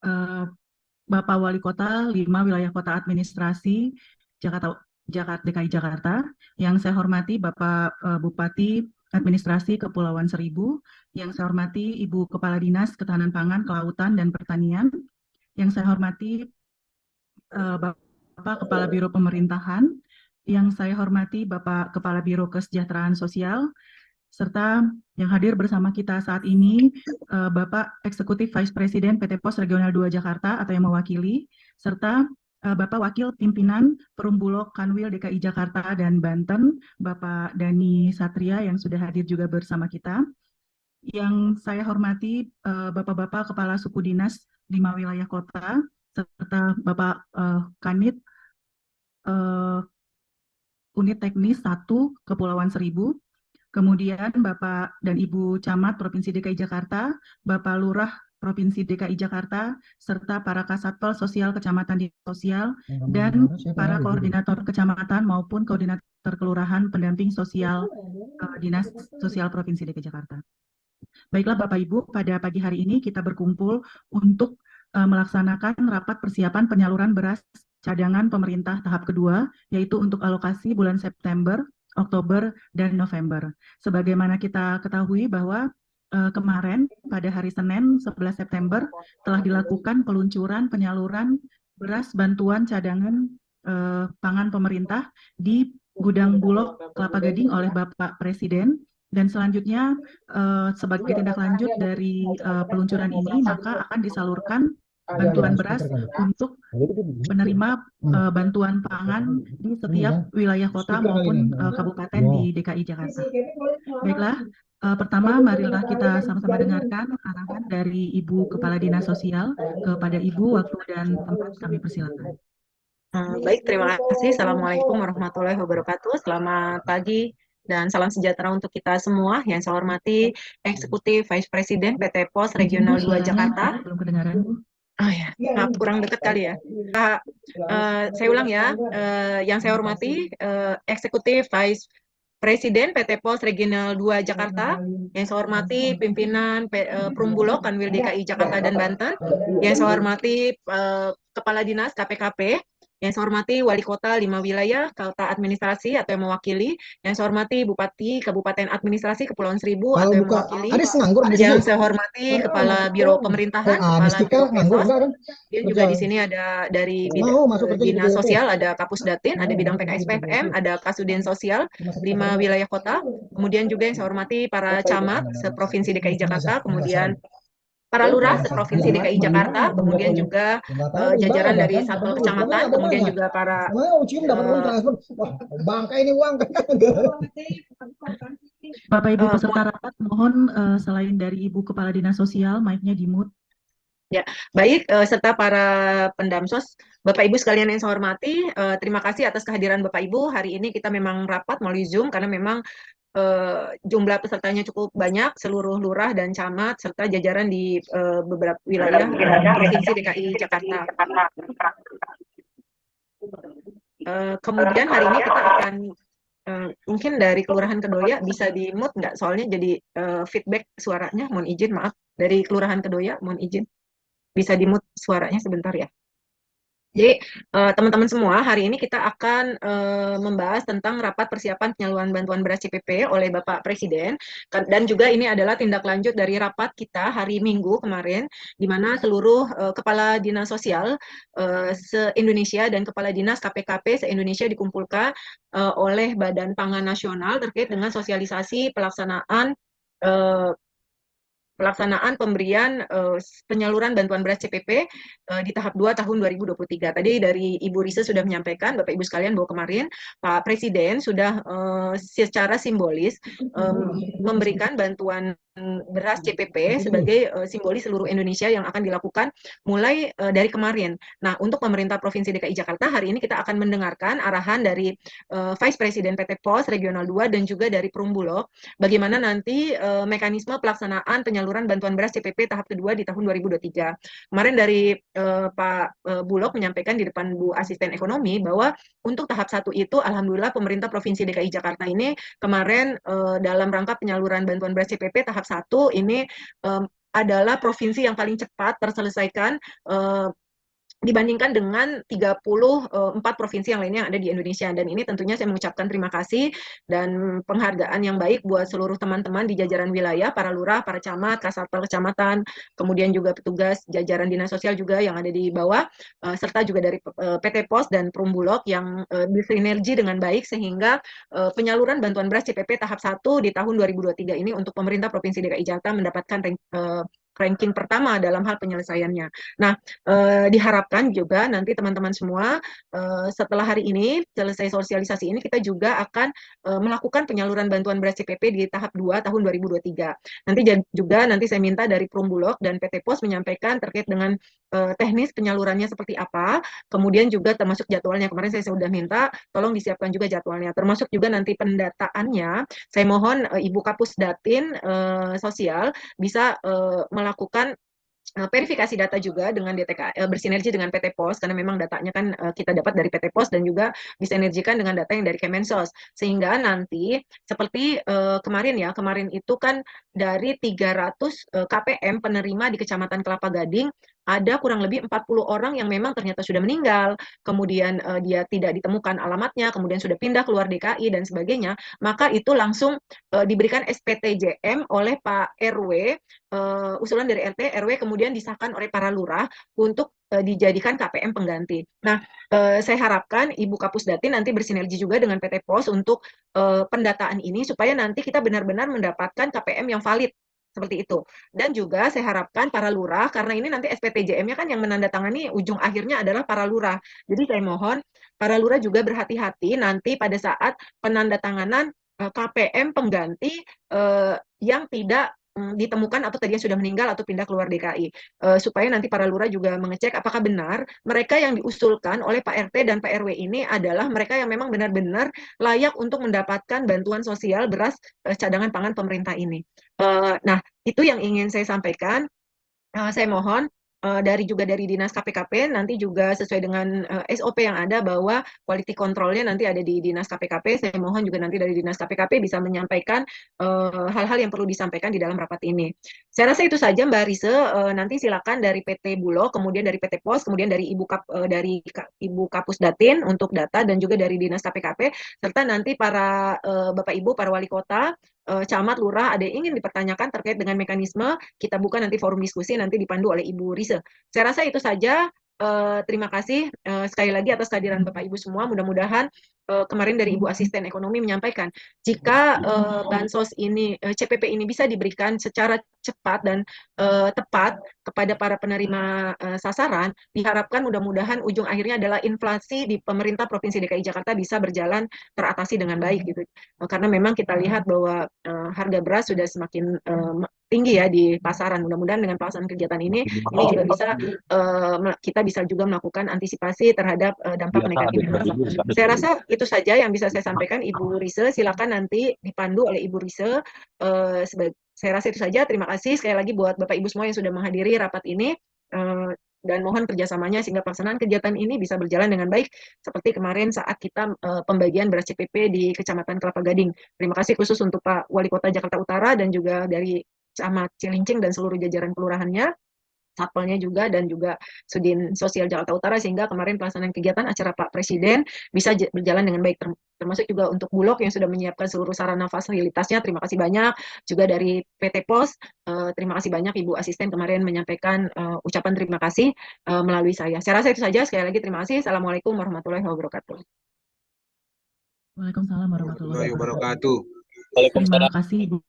eh, Bapak Wali Kota 5 Wilayah Kota Administrasi Jakarta DKI Jakarta. Yang saya hormati Bapak Bupati Administrasi Kepulauan Seribu, yang saya hormati Ibu Kepala Dinas Ketahanan Pangan, Kelautan dan Pertanian, yang saya hormati Bapak Kepala Biro Pemerintahan, yang saya hormati Bapak Kepala Biro Kesejahteraan Sosial, serta yang hadir bersama kita saat ini Bapak Eksekutif Vice President PT Pos Regional 2 Jakarta atau yang mewakili, serta Bapak Wakil Pimpinan Perumbulok Kanwil DKI Jakarta dan Banten, Bapak Dani Satria yang sudah hadir juga bersama kita. Yang saya hormati Bapak-Bapak Kepala Suku Dinas 5 Wilayah Kota, serta Bapak Kanit Unit Teknis 1 Kepulauan Seribu, kemudian Bapak dan Ibu Camat Provinsi DKI Jakarta, Bapak Lurah Provinsi DKI Jakarta, serta para Kasatpel Sosial Kecamatan di Sosial, dan para koordinator kecamatan maupun koordinator kelurahan pendamping sosial Dinas Sosial Provinsi DKI Jakarta. Baiklah Bapak Ibu, pada pagi hari ini kita berkumpul untuk melaksanakan rapat persiapan penyaluran beras cadangan pemerintah tahap kedua, yaitu untuk alokasi bulan September, Oktober, dan November. Sebagaimana kita ketahui bahwa kemarin pada hari Senin 11 September telah dilakukan peluncuran penyaluran beras bantuan cadangan pangan pemerintah di Gudang Bulog Kelapa Gading oleh Bapak Presiden. Dan selanjutnya sebagai tindak lanjut dari peluncuran ini, maka akan disalurkan bantuan beras untuk penerima bantuan pangan di setiap wilayah kota maupun kabupaten di DKI Jakarta. Baiklah, pertama marilah kita sama-sama dengarkan arahan dari Ibu Kepala Dinas Sosial. Kepada Ibu, waktu dan tempat kami persilakan. Baik, terima kasih. Assalamualaikum warahmatullahi wabarakatuh. Selamat pagi dan salam sejahtera untuk kita semua. Yang saya hormati Eksekutif Vice President PT Pos Regional 2 Jakarta. Belum kedengaran, Bu. Oh ya, maaf, kurang dekat kali ya. Saya ulang ya. Yang saya hormati Eksekutif Vice Presiden PT Pos Regional 2 Jakarta, yang saya hormati pimpinan Perumbulok Kanwil DKI Jakarta dan Banten, yang saya hormati Kepala Dinas KPKP, yang saya hormati Wali Kota 5 Wilayah Kota Administrasi atau yang mewakili, yang saya hormati Bupati Kabupaten Administrasi Kepulauan Seribu atau yang mewakili, yang saya hormati Kepala Biro Pemerintahan, Kepala Biro Pesos, dan juga di sini ada dari Dinas Sosial, ada Kapus Datin, ada bidang PKS PFM, ada Kasudin Sosial 5 wilayah kota, kemudian juga yang saya hormati para camat seprovinsi DKI Jakarta, kemudian para lurah seprovinsi DKI Jakarta, kemudian juga jajaran dari satu kecamatan, kemudian juga para Bapak Ibu peserta rapat, mohon selain dari Ibu Kepala Dinas Sosial, mic-nya di-mute. Ya, baik, serta para pendamsos, Bapak Ibu sekalian yang saya hormati, terima kasih atas kehadiran Bapak Ibu. Hari ini kita memang rapat melalui Zoom karena memang jumlah pesertanya cukup banyak, seluruh lurah dan camat serta jajaran di beberapa wilayah Provinsi DKI Jakarta. Kemudian hari ini kita akan mungkin dari Kelurahan Kedoya bisa di-mute nggak? Soalnya jadi feedback suaranya, mohon izin, maaf. Dari Kelurahan Kedoya, mohon izin. Bisa di-mute suaranya sebentar ya. Jadi teman-teman semua, hari ini kita akan membahas tentang rapat persiapan penyaluran bantuan beras CPP oleh Bapak Presiden, dan juga ini adalah tindak lanjut dari rapat kita hari Minggu kemarin, di mana seluruh Kepala Dinas Sosial se-Indonesia dan Kepala Dinas KPKP se-Indonesia dikumpulkan oleh Badan Pangan Nasional terkait dengan sosialisasi pelaksanaan pemberian penyaluran bantuan beras CPP di tahap 2 tahun 2023. Tadi dari Ibu Risa sudah menyampaikan, Bapak Ibu sekalian, bahwa kemarin Pak Presiden sudah secara simbolis memberikan bantuan beras CPP sebagai simbolis seluruh Indonesia yang akan dilakukan mulai dari kemarin. Nah, untuk pemerintah Provinsi DKI Jakarta, hari ini kita akan mendengarkan arahan dari Vice President PT Pos Regional 2 dan juga dari Perumbulok, bagaimana nanti mekanisme pelaksanaan penyaluran bantuan beras CPP tahap kedua di tahun 2023. Kemarin dari Pak Bulog menyampaikan di depan Bu Asisten Ekonomi bahwa untuk tahap 1 itu alhamdulillah pemerintah Provinsi DKI Jakarta ini kemarin dalam rangka penyaluran bantuan beras CPP tahap 1 ini adalah provinsi yang paling cepat terselesaikan dibandingkan dengan 34 provinsi yang lainnya yang ada di Indonesia. Dan ini tentunya saya mengucapkan terima kasih dan penghargaan yang baik buat seluruh teman-teman di jajaran wilayah, para lurah, para camat, kasatpel kecamatan, kemudian juga petugas jajaran dinas sosial juga yang ada di bawah, serta juga dari PT POS dan Perumbulok yang bersinergi dengan baik sehingga penyaluran bantuan beras CPP tahap 1 di tahun 2023 ini untuk pemerintah Provinsi DKI Jakarta mendapatkan ranking pertama dalam hal penyelesaiannya. Nah, diharapkan juga nanti teman-teman semua setelah hari ini selesai sosialisasi ini kita juga akan melakukan penyaluran bantuan beras CPP di tahap 2 tahun 2023. Nanti juga saya minta dari Perumbulok dan PT POS menyampaikan terkait dengan teknis penyalurannya seperti apa, kemudian juga termasuk jadwalnya. Kemarin saya sudah minta tolong disiapkan juga jadwalnya, termasuk juga nanti pendataannya. Saya mohon Ibu Kapus Datin Sosial bisa melakukan verifikasi data juga dengan DTK bersinergi dengan PT POS karena memang datanya kan kita dapat dari PT POS dan juga disinergikan dengan data yang dari Kemensos sehingga nanti seperti kemarin itu kan dari 300 KPM penerima di Kecamatan Kelapa Gading ada kurang lebih 40 orang yang memang ternyata sudah meninggal, kemudian dia tidak ditemukan alamatnya, kemudian sudah pindah keluar DKI dan sebagainya, maka itu langsung diberikan SPTJM oleh Pak RW, usulan dari RT, RW kemudian disahkan oleh para lurah untuk dijadikan KPM pengganti. Nah, saya harapkan Ibu Kapus Datin nanti bersinergi juga dengan PT POS untuk pendataan ini supaya nanti kita benar-benar mendapatkan KPM yang valid seperti itu. Dan juga saya harapkan para lurah, karena ini nanti SPTJM-nya kan yang menandatangani ujung akhirnya adalah para lurah. Jadi saya mohon para lurah juga berhati-hati nanti pada saat penandatanganan KPM pengganti yang tidak ditemukan atau tadinya sudah meninggal atau pindah keluar DKI supaya nanti para lurah juga mengecek apakah benar mereka yang diusulkan oleh Pak RT dan Pak RW ini adalah mereka yang memang benar-benar layak untuk mendapatkan bantuan sosial beras cadangan pangan pemerintah ini. Nah, itu yang ingin saya sampaikan. Saya mohon dari dinas KPKP nanti juga sesuai dengan SOP yang ada bahwa quality controlnya nanti ada di dinas KPKP. Saya mohon juga nanti dari dinas KPKP bisa menyampaikan hal-hal yang perlu disampaikan di dalam rapat ini. Saya rasa itu saja Mbak Rise. Nanti silakan dari PT Bulog, kemudian dari PT POS, kemudian dari Ibu Kapus Datin untuk data dan juga dari dinas KPKP serta nanti para Bapak Ibu para wali kota, camat, lurah ada yang ingin dipertanyakan terkait dengan mekanisme, kita buka nanti forum diskusi nanti dipandu oleh Ibu Rise. Saya rasa itu saja. Terima kasih sekali lagi atas kehadiran Bapak Ibu semua. Mudah-mudahan kemarin dari Ibu Asisten Ekonomi menyampaikan jika bansos ini CPP ini bisa diberikan secara cepat dan tepat kepada para penerima sasaran, diharapkan mudah-mudahan ujung akhirnya adalah inflasi di pemerintah Provinsi DKI Jakarta bisa berjalan teratasi dengan baik gitu. Karena memang kita lihat bahwa harga beras sudah semakin tinggi ya di pasaran. Mudah-mudahan dengan pelaksanaan kegiatan ini juga bisa kita bisa juga melakukan antisipasi terhadap dampak negatif. Saya rasa itu saja yang bisa saya sampaikan Ibu Rise. Silakan nanti dipandu oleh Ibu Rise. Saya rasa itu saja. Terima kasih sekali lagi buat Bapak Ibu semua yang sudah menghadiri rapat ini. Dan mohon kerjasamanya sehingga pelaksanaan kegiatan ini bisa berjalan dengan baik seperti kemarin saat kita pembagian beras CPP di Kecamatan Kelapa Gading. Terima kasih khusus untuk Pak Wali Kota Jakarta Utara dan juga dari Camat Cilincing dan seluruh jajaran kelurahannya, satpelnya juga dan juga Sudin Sosial Jakarta Utara sehingga kemarin pelaksanaan kegiatan acara Pak Presiden bisa berjalan dengan baik, termasuk juga untuk Bulog yang sudah menyiapkan seluruh sarana fasilitasnya. Terima kasih banyak juga dari PT POS. Terima kasih banyak Ibu Asisten kemarin menyampaikan ucapan terima kasih melalui saya. Saya rasa itu saja. Sekali lagi terima kasih. Assalamualaikum warahmatullahi wabarakatuh. Waalaikumsalam warahmatullahi wabarakatuh. Terima kasih Ibu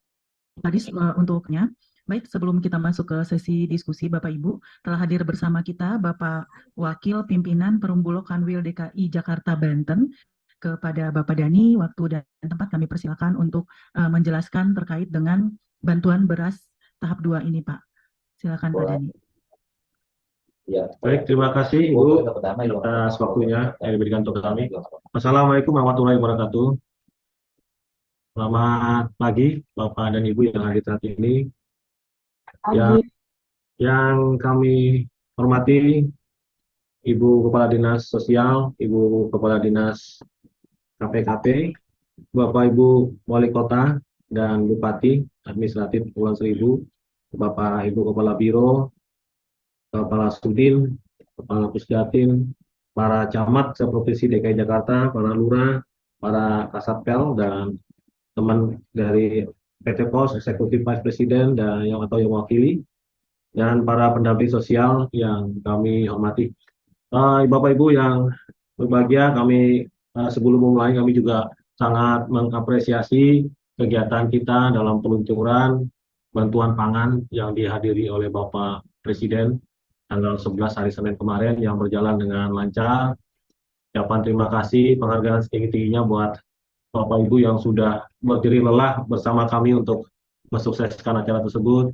Kadis untuknya. Baik, sebelum kita masuk ke sesi diskusi, Bapak Ibu, telah hadir bersama kita Bapak Wakil Pimpinan Perumbulok Kanwil DKI Jakarta Banten. Kepada Bapak Dani, waktu dan tempat kami persilakan untuk menjelaskan terkait dengan bantuan beras tahap 2 ini, Pak. Silakan Pak Dani. Ya. Baik, terima kasih Ibu atas waktunya yang diberikan untuk kami. Assalamualaikum warahmatullahi wabarakatuh. Selamat pagi Bapak dan Ibu yang hadir saat ini. Yang kami hormati Ibu Kepala Dinas Sosial, Ibu Kepala Dinas KPKP, Bapak Ibu Wali Kota dan Bupati Administratif Kepulauan Seribu, Bapak Ibu Kepala Biro, Kepala Sudin, Kepala Pusdatin, para camat seprovinsi DKI Jakarta, para lurah, para kasatpel, dan teman dari PT Pos, Eksekutif Vice President dan yang mewakili, dan para pendamping sosial yang kami hormati. Bapak Ibu yang berbahagia, kami sebelum memulai kami juga sangat mengapresiasi kegiatan kita dalam peluncuran bantuan pangan yang dihadiri oleh Bapak Presiden tanggal 11 hari Senin kemarin yang berjalan dengan lancar. Ucapan terima kasih, penghargaan setinggi-tingginya buat Bapak Ibu yang sudah berdiri lelah bersama kami untuk mensukseskan acara tersebut.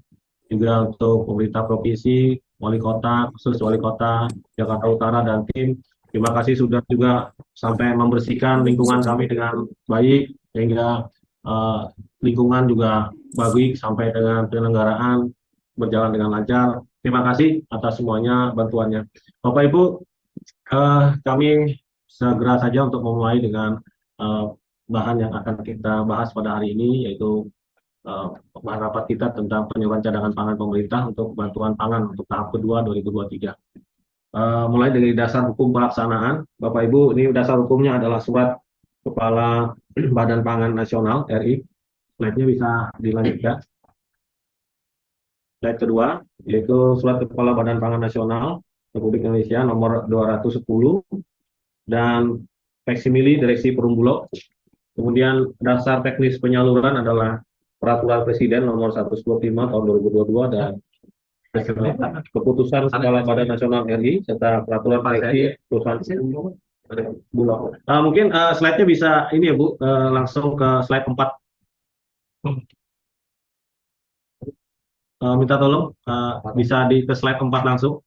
Juga untuk pemerintah provinsi, wali kota, khusus wali kota Jakarta Utara dan tim. Terima kasih sudah juga sampai membersihkan lingkungan kami dengan baik, sehingga lingkungan juga baik sampai dengan penyelenggaraan berjalan dengan lancar. Terima kasih atas semuanya bantuannya. Bapak Ibu, kami segera saja untuk memulai dengan bahan yang akan kita bahas pada hari ini, yaitu bahan rapat kita tentang penyaluran cadangan pangan pemerintah untuk bantuan pangan untuk tahap kedua 2023. Mulai dari dasar hukum pelaksanaan, Bapak Ibu, ini dasar hukumnya adalah Surat Kepala Badan Pangan Nasional RI. Slide-nya bisa dilanjutkan. Slide kedua, yaitu Surat Kepala Badan Pangan Nasional Republik Indonesia nomor 210 dan faksimili Direksi Perum Bulog. Kemudian dasar teknis penyaluran adalah Peraturan Presiden nomor 125 tahun 2022 dan keputusan Kepala Badan Nasional RI serta peraturan direksi perusahaan Bulog. Mungkin slide-nya bisa ini ya Bu, langsung ke slide 4. Minta tolong bisa ke slide 4 langsung.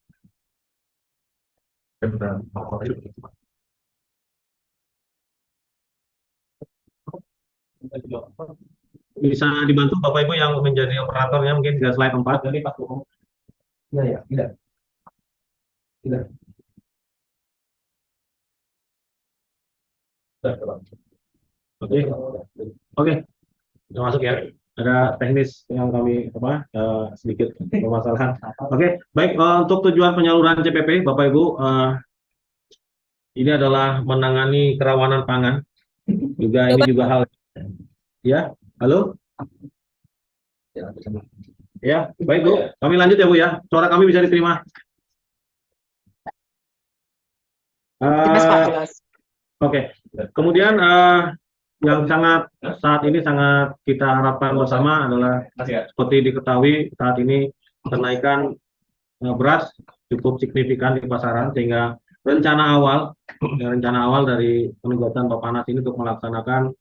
Bisa dibantu Bapak Ibu yang menjadi operatornya mungkin ke slide 4. Ya, tidak. Oke. Kita masuk ya. Ada teknis yang kami sedikit permasalahan. Oke, baik, untuk tujuan penyaluran CPP, Bapak Ibu, ini adalah menangani kerawanan pangan. Juga ini juga hal. Ya, halo. Ya, baik Bu. Kami lanjut ya Bu ya. Suara kami bisa diterima. Jelas Pak, jelas. Oke. Kemudian yang saat ini sangat kita harapkan bersama adalah seperti diketahui saat ini kenaikan beras cukup signifikan di pasaran, sehingga rencana awal dari penugasan Bappenas ini untuk melaksanakan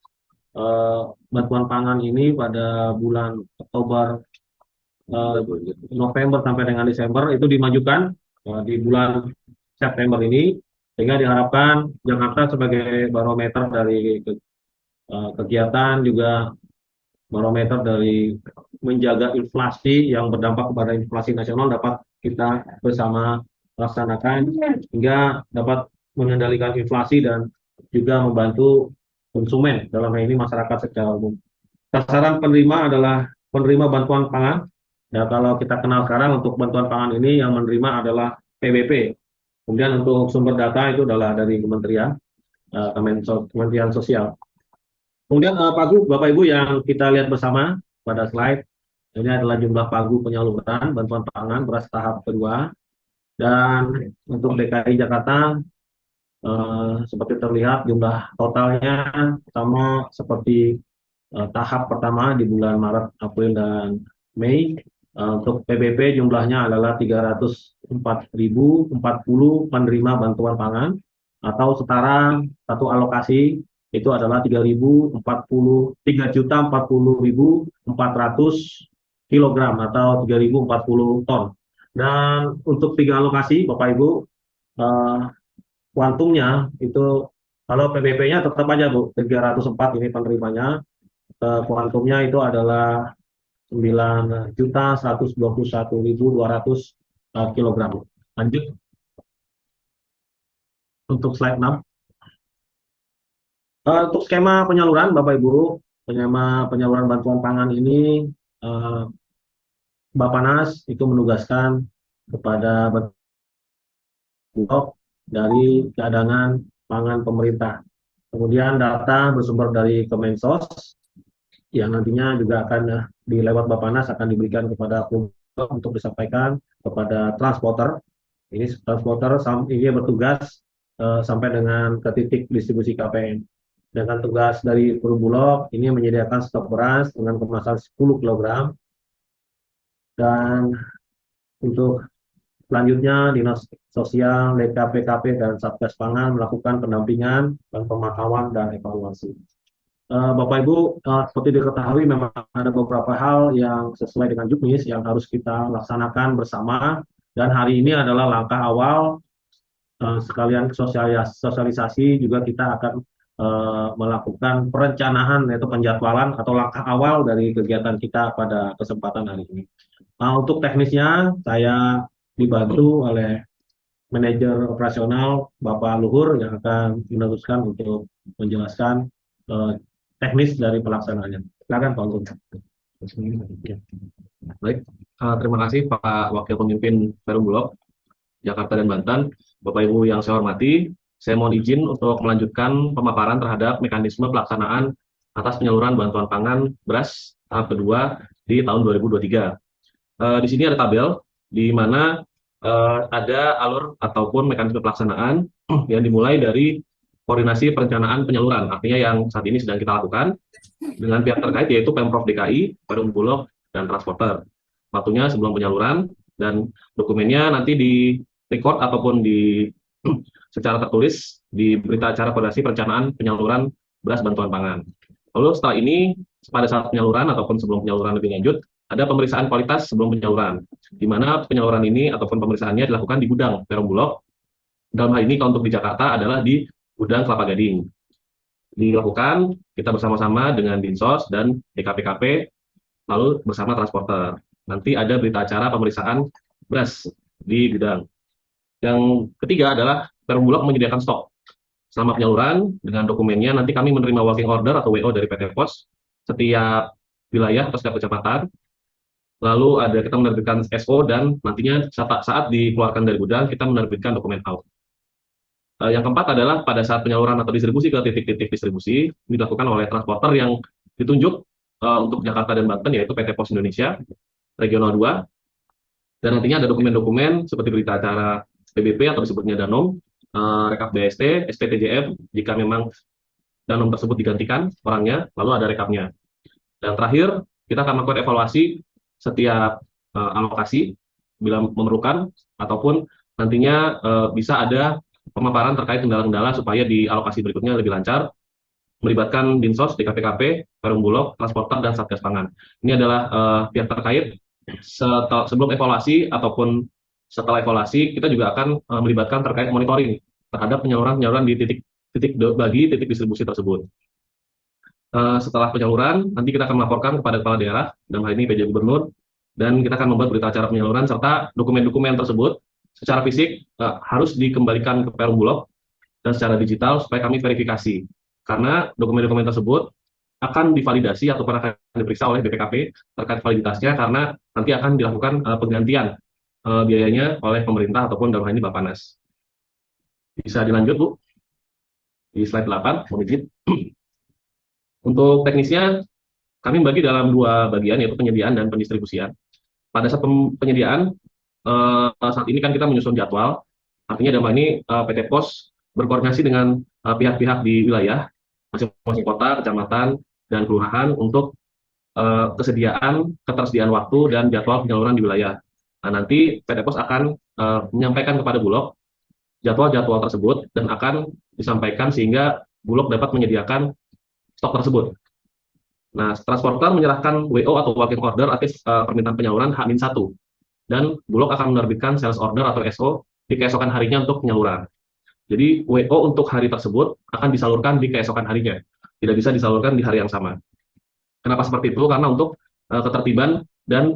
bantuan pangan ini pada bulan Oktober, November sampai dengan Desember itu dimajukan di bulan September ini, sehingga diharapkan Jakarta sebagai barometer dari kegiatan, juga barometer dari menjaga inflasi yang berdampak kepada inflasi nasional dapat kita bersama laksanakan hingga dapat mengendalikan inflasi dan juga membantu konsumen, dalam hal ini masyarakat secara umum. Sasaran penerima adalah penerima bantuan pangan. Ya, kalau kita kenal sekarang untuk bantuan pangan ini yang menerima adalah PBP. Kemudian untuk sumber data itu adalah dari Kementerian Sosial. Kemudian pagu Bapak Ibu yang kita lihat bersama pada slide, ini adalah jumlah pagu penyaluran bantuan pangan beras tahap kedua. Dan untuk DKI Jakarta seperti terlihat jumlah totalnya sama seperti tahap pertama di bulan Maret, April, dan Mei. Untuk PBP jumlahnya adalah 304.040 penerima bantuan pangan atau setara satu alokasi itu adalah 3.040.400 kg atau 3.040 ton. Dan untuk 3 alokasi Bapak Ibu, kuantumnya itu kalau PBP-nya tetap aja Bu, 304 ini penerimanya, kuantumnya itu adalah 9.121.200 kg. Lanjut untuk slide 6. Untuk skema penyaluran Bapak Ibu, skema penyaluran bantuan pangan ini Bappenas itu menugaskan kepada Bulog dari cadangan pangan pemerintah. Kemudian data bersumber dari Kemensos yang nantinya juga akan dilewat Bappenas akan diberikan kepada Bulog untuk disampaikan kepada transporter. Ini transporter ini bertugas sampai dengan ke titik distribusi KPM. Dengan tugas dari Bulog ini menyediakan stok beras dengan kemasan 10 kg dan untuk selanjutnya Dinas Sosial, DKPKP, dan Satgas Pangan melakukan pendampingan dan pemantauan dan evaluasi. Bapak Ibu, seperti diketahui memang ada beberapa hal yang sesuai dengan juknis yang harus kita laksanakan bersama, dan hari ini adalah langkah awal sekalian sosialisasi juga kita akan melakukan perencanaan yaitu penjadwalan atau langkah awal dari kegiatan kita pada kesempatan hari ini. Untuk teknisnya saya dibantu oleh manajer operasional Bapak Luhur yang akan meneruskan untuk menjelaskan teknis dari pelaksanaannya. Silakan Pak Luhur. Baik, terima kasih Pak Wakil Pemimpin Perum Bulog Jakarta dan Banten. Bapak Ibu yang saya hormati, saya mohon izin untuk melanjutkan pemaparan terhadap mekanisme pelaksanaan atas penyaluran bantuan pangan beras tahap kedua di tahun 2023. Di sini ada tabel di mana ada alur ataupun mekanisme pelaksanaan yang dimulai dari koordinasi perencanaan penyaluran, artinya yang saat ini sedang kita lakukan dengan pihak terkait yaitu Pemprov DKI, Perum Bulog, dan transporter. Waktunya sebelum penyaluran dan dokumennya nanti di record ataupun di secara tertulis di berita acara koordinasi perencanaan penyaluran beras bantuan pangan. Lalu setelah ini pada saat penyaluran ataupun sebelum penyaluran lebih lanjut ada pemeriksaan kualitas sebelum penyaluran, di mana penyaluran ini ataupun pemeriksaannya dilakukan di gudang Perum Bulog. Dalam hal ini kalau untuk di Jakarta adalah di gudang Kelapa Gading. Dilakukan kita bersama-sama dengan Dinsos dan DKPKP, lalu bersama transporter. Nanti ada berita acara pemeriksaan beras di gudang. Yang ketiga adalah Perum Bulog menyediakan stok. Selama penyaluran dengan dokumennya nanti kami menerima walking order atau WO dari PT Pos setiap wilayah atau setiap kecamatan. Lalu ada kita menerbitkan SO dan nantinya saat dikeluarkan dari gudang kita menerbitkan dokumen out. Yang keempat adalah pada saat penyaluran atau distribusi ke titik-titik distribusi dilakukan oleh transporter yang ditunjuk untuk Jakarta dan Banten yaitu PT Pos Indonesia Regional 2. Dan nantinya ada dokumen-dokumen seperti berita acara PBP atau disebutnya Danom, rekap BST, SPTJF jika memang Danom tersebut digantikan orangnya, lalu ada rekapnya. Dan terakhir, kita akan melakukan evaluasi setiap alokasi bila memerlukan, ataupun nantinya bisa ada pemaparan terkait kendala-kendala supaya di alokasi berikutnya lebih lancar, melibatkan Dinsos, DKPKP, Perum Bulog, transporter, dan Satgas Pangan. Ini adalah pihak terkait. Sebelum evaluasi ataupun setelah evaluasi, kita juga akan melibatkan terkait monitoring terhadap penyaluran di titik distribusi tersebut. Setelah penyaluran, nanti kita akan melaporkan kepada kepala daerah, dalam hal ini PJ Gubernur, dan kita akan membuat berita acara penyaluran serta dokumen-dokumen tersebut secara fisik harus dikembalikan ke Perum Bulog dan secara digital supaya kami verifikasi. Karena dokumen-dokumen tersebut akan divalidasi atau akan diperiksa oleh BPKP terkait validitasnya karena nanti akan dilakukan penggantian biayanya oleh pemerintah ataupun dalam hal ini Bappenas. Bisa dilanjut Bu di slide 8, mohon izin. Untuk teknisnya kami bagi dalam dua bagian yaitu penyediaan dan pendistribusian. Pada saat penyediaan saat ini kan kita menyusun jadwal, artinya dalam hal ini PT Pos berkoordinasi dengan pihak-pihak di wilayah masing-masing kota, kecamatan, dan kelurahan untuk ketersediaan waktu dan jadwal penyaluran di wilayah. Nah, nanti PT Pos akan menyampaikan kepada Bulog jadwal-jadwal tersebut dan akan disampaikan sehingga Bulog dapat menyediakan stok tersebut. Nah, transporter menyerahkan WO atau walking order atas permintaan penyaluran H-1 dan Bulog akan menerbitkan sales order atau SO di keesokan harinya untuk penyaluran. Jadi WO untuk hari tersebut akan disalurkan di keesokan harinya, tidak bisa disalurkan di hari yang sama. Kenapa seperti itu? Karena untuk ketertiban dan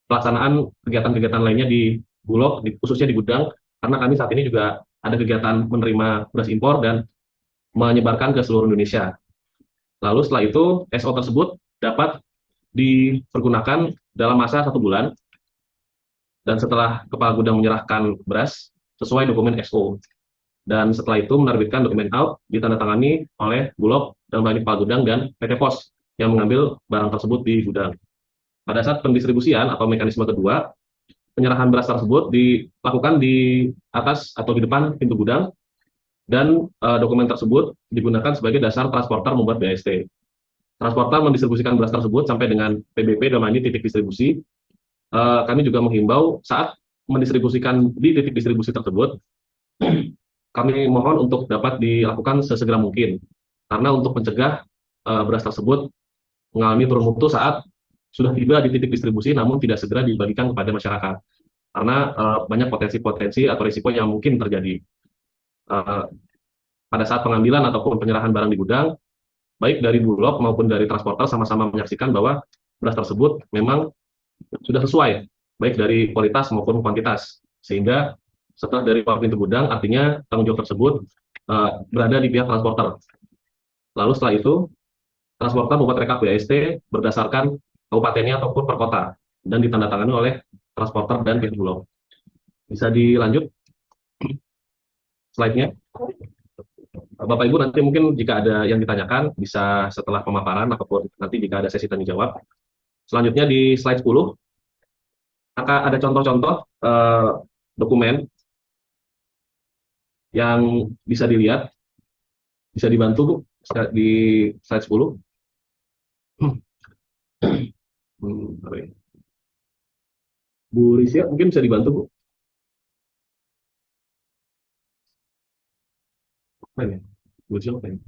pelaksanaan kegiatan-kegiatan lainnya di Bulog, khususnya di gudang, karena kami saat ini juga ada kegiatan menerima beras impor dan menyebarkan ke seluruh Indonesia. Lalu setelah itu SO tersebut dapat dipergunakan dalam masa 1 bulan, dan setelah kepala gudang menyerahkan beras sesuai dokumen SO. Dan setelah itu menerbitkan dokumen out ditandatangani oleh Bulog dan melalui kepala gudang dan PT Pos yang mengambil barang tersebut di gudang. Pada saat pendistribusian atau mekanisme kedua, penyerahan beras tersebut dilakukan di atas atau di depan pintu gudang, dan dokumen tersebut digunakan sebagai dasar transporter membuat BST. Transporter mendistribusikan beras tersebut sampai dengan PBP dalam ini titik distribusi. Kami juga menghimbau saat mendistribusikan di titik distribusi tersebut, kami mohon untuk dapat dilakukan sesegera mungkin, karena untuk mencegah beras tersebut mengalami turun mutu saat sudah tiba di titik distribusi namun tidak segera dibagikan kepada masyarakat, karena banyak potensi-potensi atau risiko yang mungkin terjadi pada saat pengambilan ataupun penyerahan barang di gudang, baik dari Bulog maupun dari transporter sama-sama menyaksikan bahwa beras tersebut memang sudah sesuai, baik dari kualitas maupun kuantitas, sehingga setelah dari pintu gudang, artinya tanggung jawab tersebut berada di pihak transporter. Lalu setelah itu, transporter membuat rekap BST berdasarkan kabupatennya ataupun per kota, dan ditandatangani oleh transporter dan pihak Bulog. Bisa dilanjut slide-nya. Bapak Ibu, nanti mungkin jika ada yang ditanyakan bisa setelah pemaparan ataupun nanti jika ada sesi tanya jawab. Selanjutnya di slide 10 akan ada contoh-contoh dokumen yang bisa dilihat, bisa dibantu Bu di slide 10. Bu Risya mungkin bisa dibantu Bu. Apa ini? Bu Risya apa ini?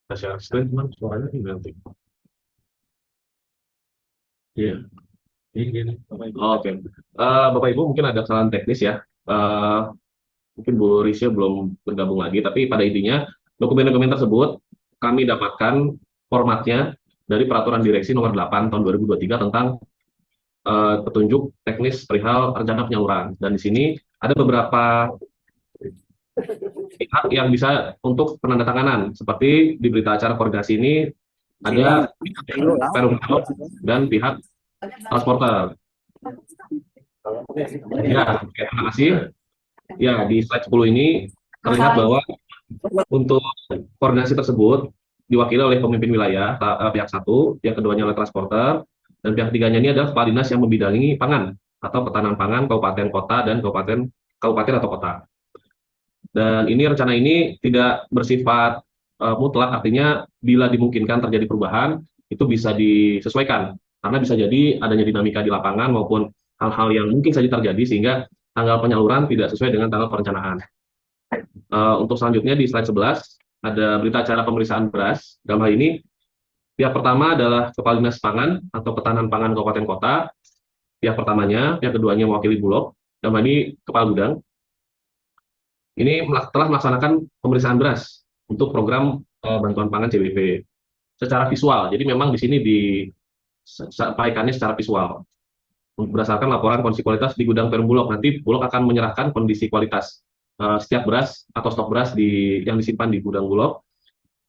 Saya screen cuman suaranya ini nanti. Iya. Ini. Oke. Bapak Ibu mungkin ada kesalahan teknis ya. Mungkin Bu Risya belum bergabung lagi, tapi pada intinya dokumen-dokumen tersebut kami dapatkan formatnya dari Peraturan Direksi Nomor 8 Tahun 2023 tentang petunjuk teknis perihal rencana penyaluran. Dan di sini ada beberapa pihak yang bisa untuk penandatanganan, seperti di berita acara koordinasi ini ada Perum dan pihak transporter. Ya, terima kasih. Ya, di slide 10 ini terlihat bahwa untuk koordinasi tersebut diwakili oleh pemimpin wilayah pihak satu, yang keduanya oleh transporter, dan pihak ketiganya ini adalah kepala dinas yang membidangi pangan atau ketahanan pangan kabupaten kota dan kabupaten atau kota. Dan ini rencana ini tidak bersifat mutlak, artinya bila dimungkinkan terjadi perubahan itu bisa disesuaikan, karena bisa jadi adanya dinamika di lapangan maupun hal-hal yang mungkin saja terjadi sehingga tanggal penyaluran tidak sesuai dengan tanggal perencanaan. Untuk selanjutnya di slide 11 ada berita acara pemeriksaan beras. Dalam hal ini pihak pertama adalah Kepala Dinas Pangan atau Ketahanan Pangan Kabupaten Kota. Pihak pertamanya, pihak keduanya mewakili Bulog. Dalam hal ini Kepala Gudang. Ini telah melaksanakan pemeriksaan beras untuk program bantuan pangan CBP secara visual. Jadi memang di sini disampaikannya secara visual. Berdasarkan laporan kondisi kualitas di gudang Perum Bulog, nanti Bulog akan menyerahkan kondisi kualitas setiap beras atau stok beras yang disimpan di gudang Bulog.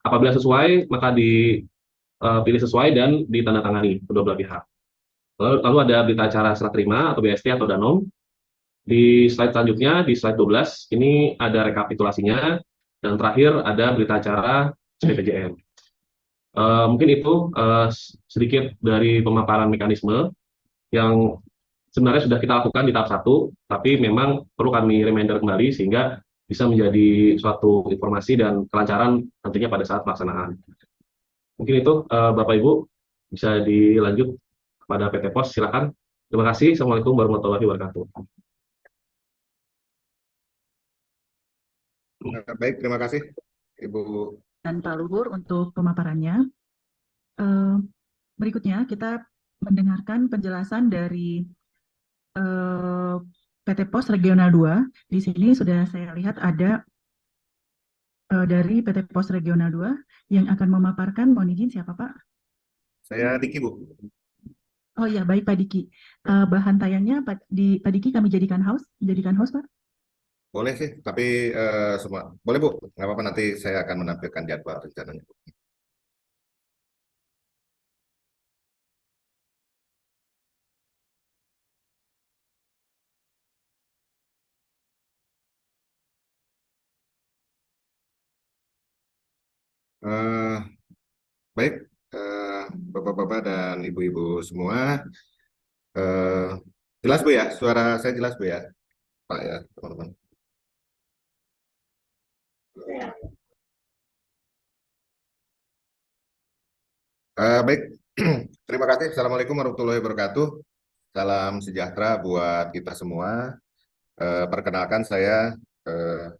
Apabila sesuai, maka dipilih sesuai dan ditandatangani kedua belah pihak. Lalu ada berita acara serah terima atau BST atau Danom. Di slide selanjutnya, di slide 12, ini ada rekapitulasinya, dan terakhir ada berita acara BPJM. Mungkin itu sedikit dari pemaparan mekanisme yang sebenarnya sudah kita lakukan di tahap 1, tapi memang perlu kami reminder kembali sehingga bisa menjadi suatu informasi dan kelancaran nantinya pada saat pelaksanaan. Mungkin itu Bapak Ibu bisa dilanjut kepada PT Pos, silakan. Terima kasih. Assalamualaikum warahmatullahi wabarakatuh. Baik, terima kasih Ibu dan Pak Luhur untuk pemaparannya. Berikutnya kita mendengarkan penjelasan dari PT Pos Regional 2. Di sini sudah saya lihat ada dari PT Pos Regional 2 yang akan memaparkan. Mohon izin, siapa Pak? Saya Diki, Bu. Oh iya, baik Pak Diki. Bahan tayangnya Pak Diki kami jadikan host Pak? Boleh sih, tapi semua boleh Bu, nggak apa-apa nanti saya akan menampilkan jadwal rencananya. Eh, baik, eh, Bapak-bapak dan ibu-ibu semua, eh, jelas Bu ya, suara saya jelas Bu ya, Pak ya, teman-teman. Baik, terima kasih. Assalamualaikum warahmatullahi wabarakatuh. Salam sejahtera buat kita semua. Perkenalkan saya eh,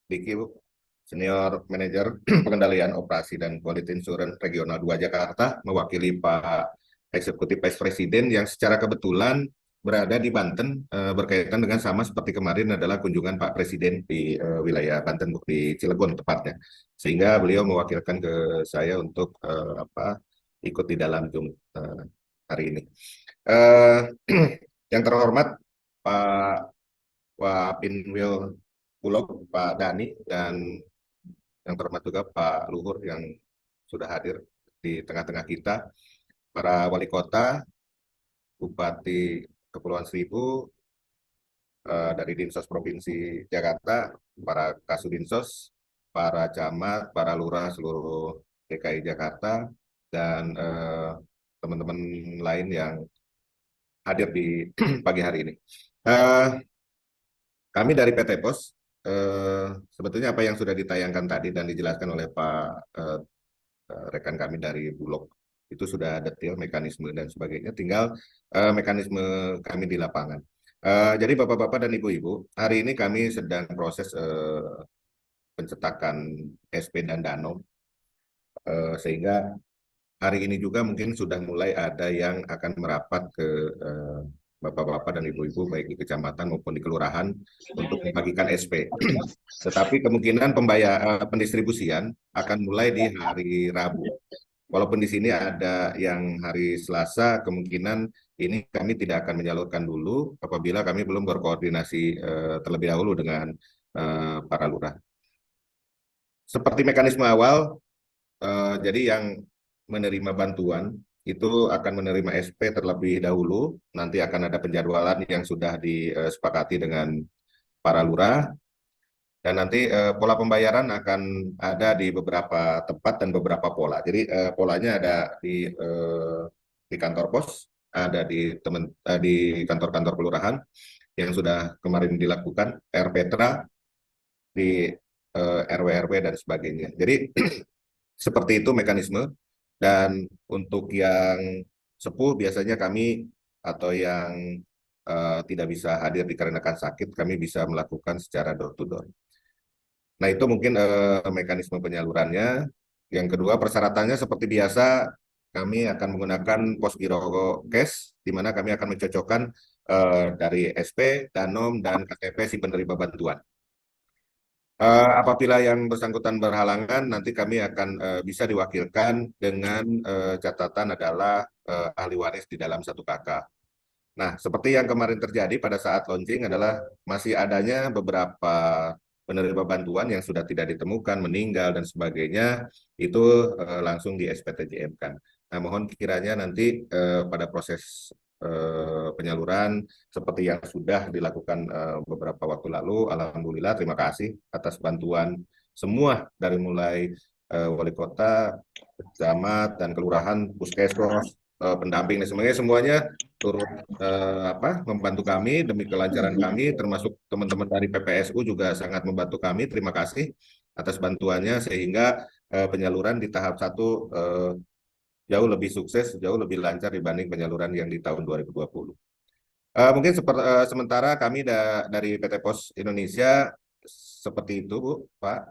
Diki, Bu, Senior Manager Pengendalian Operasi dan Quality Insurance Regional 2 Jakarta, mewakili Pak Eksekutif Vice Presiden yang secara kebetulan berada di Banten, berkaitan dengan sama seperti kemarin adalah kunjungan Pak Presiden di wilayah Banten, Bu, di Cilegon tepatnya. Sehingga beliau mewakilkan ke saya untuk ikut di dalam Zoom hari ini. Eh, yang terhormat Pak Wapinwil Bulog, Pak Dani, dan yang terhormat juga Pak Luhur yang sudah hadir di tengah-tengah kita, para wali kota, Bupati Kepulauan Seribu, dari Dinsos Provinsi Jakarta, para Kasudinsos, para camat, para lurah seluruh DKI Jakarta, dan teman-teman lain yang hadir di pagi hari ini. Eh, Kami dari PT Pos, sebetulnya apa yang sudah ditayangkan tadi dan dijelaskan oleh Pak rekan kami dari Bulog itu sudah detail mekanisme dan sebagainya, tinggal mekanisme kami di lapangan. Jadi Bapak-bapak dan Ibu-ibu, hari ini kami sedang proses pencetakan SP dan Danom, sehingga hari ini juga mungkin sudah mulai ada yang akan merapat ke Bapak-bapak dan Ibu-ibu baik di kecamatan maupun di kelurahan untuk membagikan SP. Tetapi kemungkinan pendistribusian akan mulai di hari Rabu. Walaupun di sini ada yang hari Selasa, kemungkinan ini kami tidak akan menyalurkan dulu apabila kami belum berkoordinasi terlebih dahulu dengan para lurah. Seperti mekanisme awal, jadi yang menerima bantuan itu akan menerima SP terlebih dahulu, nanti akan ada penjadwalan yang sudah disepakati dengan para lurah, dan nanti pola pembayaran akan ada di beberapa tempat dan beberapa pola. Jadi polanya ada di kantor pos, ada di kantor-kantor kelurahan yang sudah kemarin dilakukan, RPtra, di RW-RW dan sebagainya. Jadi seperti itu mekanisme. Dan untuk yang sepuh biasanya kami atau yang tidak bisa hadir dikarenakan sakit, kami bisa melakukan secara door to door. Nah, itu mungkin mekanisme penyalurannya. Yang kedua, persyaratannya seperti biasa, kami akan menggunakan pos giro cash, di mana kami akan mencocokkan dari SP, Danom, dan KTP si penerima bantuan. Apabila yang bersangkutan berhalangan, nanti kami akan bisa diwakilkan dengan catatan adalah ahli waris di dalam satu kakak. Nah, seperti yang kemarin terjadi pada saat launching adalah masih adanya beberapa penerima bantuan yang sudah tidak ditemukan, meninggal, dan sebagainya, itu langsung di SPTJM kan. Nah, mohon kiranya nanti pada proses penyaluran seperti yang sudah dilakukan beberapa waktu lalu, alhamdulillah terima kasih atas bantuan semua dari mulai wali kota, camat, dan kelurahan, puskesmas, pendamping dan semuanya turut membantu kami demi kelancaran kami, termasuk teman-teman dari PPSU juga sangat membantu kami. Terima kasih atas bantuannya sehingga penyaluran di tahap 1 jauh lebih sukses, jauh lebih lancar dibanding penyaluran yang di tahun 2020. Mungkin sementara kami dari PT Pos Indonesia seperti itu, Bu, Pak.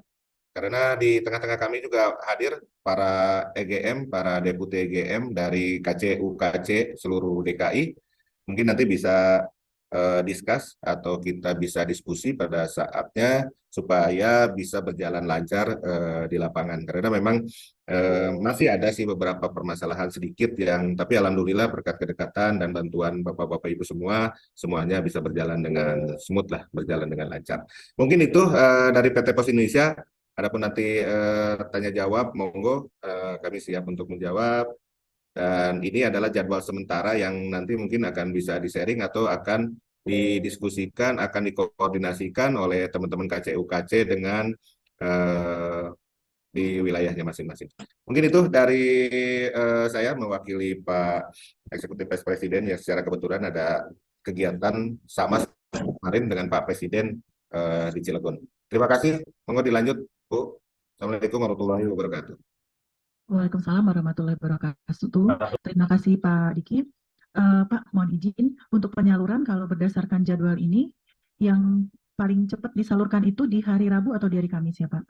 Karena di tengah-tengah kami juga hadir para EGM, para deputi EGM dari KC UKC seluruh DKI. Mungkin nanti bisa discuss atau kita bisa diskusi pada saatnya supaya bisa berjalan lancar di lapangan. Karena memang masih ada sih beberapa permasalahan sedikit tapi alhamdulillah berkat kedekatan dan bantuan Bapak-Bapak Ibu semuanya bisa berjalan dengan smooth lah, berjalan dengan lancar. Mungkin itu dari PT Pos Indonesia. Adapun nanti tanya jawab, monggo kami siap untuk menjawab. Dan ini adalah jadwal sementara yang nanti mungkin akan bisa di-sharing atau akan didiskusikan, akan dikoordinasikan oleh teman-teman KCU-KC dengan di wilayahnya masing-masing. Mungkin itu dari saya mewakili Pak Eksekutif Vice Presiden yang secara kebetulan ada kegiatan sama kemarin dengan Pak Presiden di Cilegon. Terima kasih. Monggo dilanjut, Bu. Assalamualaikum warahmatullahi wabarakatuh. Waalaikumsalam warahmatullahi wabarakatuh. Terima kasih Pak Diki. Pak, mohon izin untuk penyaluran kalau berdasarkan jadwal ini yang paling cepat disalurkan itu di hari Rabu atau di hari Kamis ya Pak?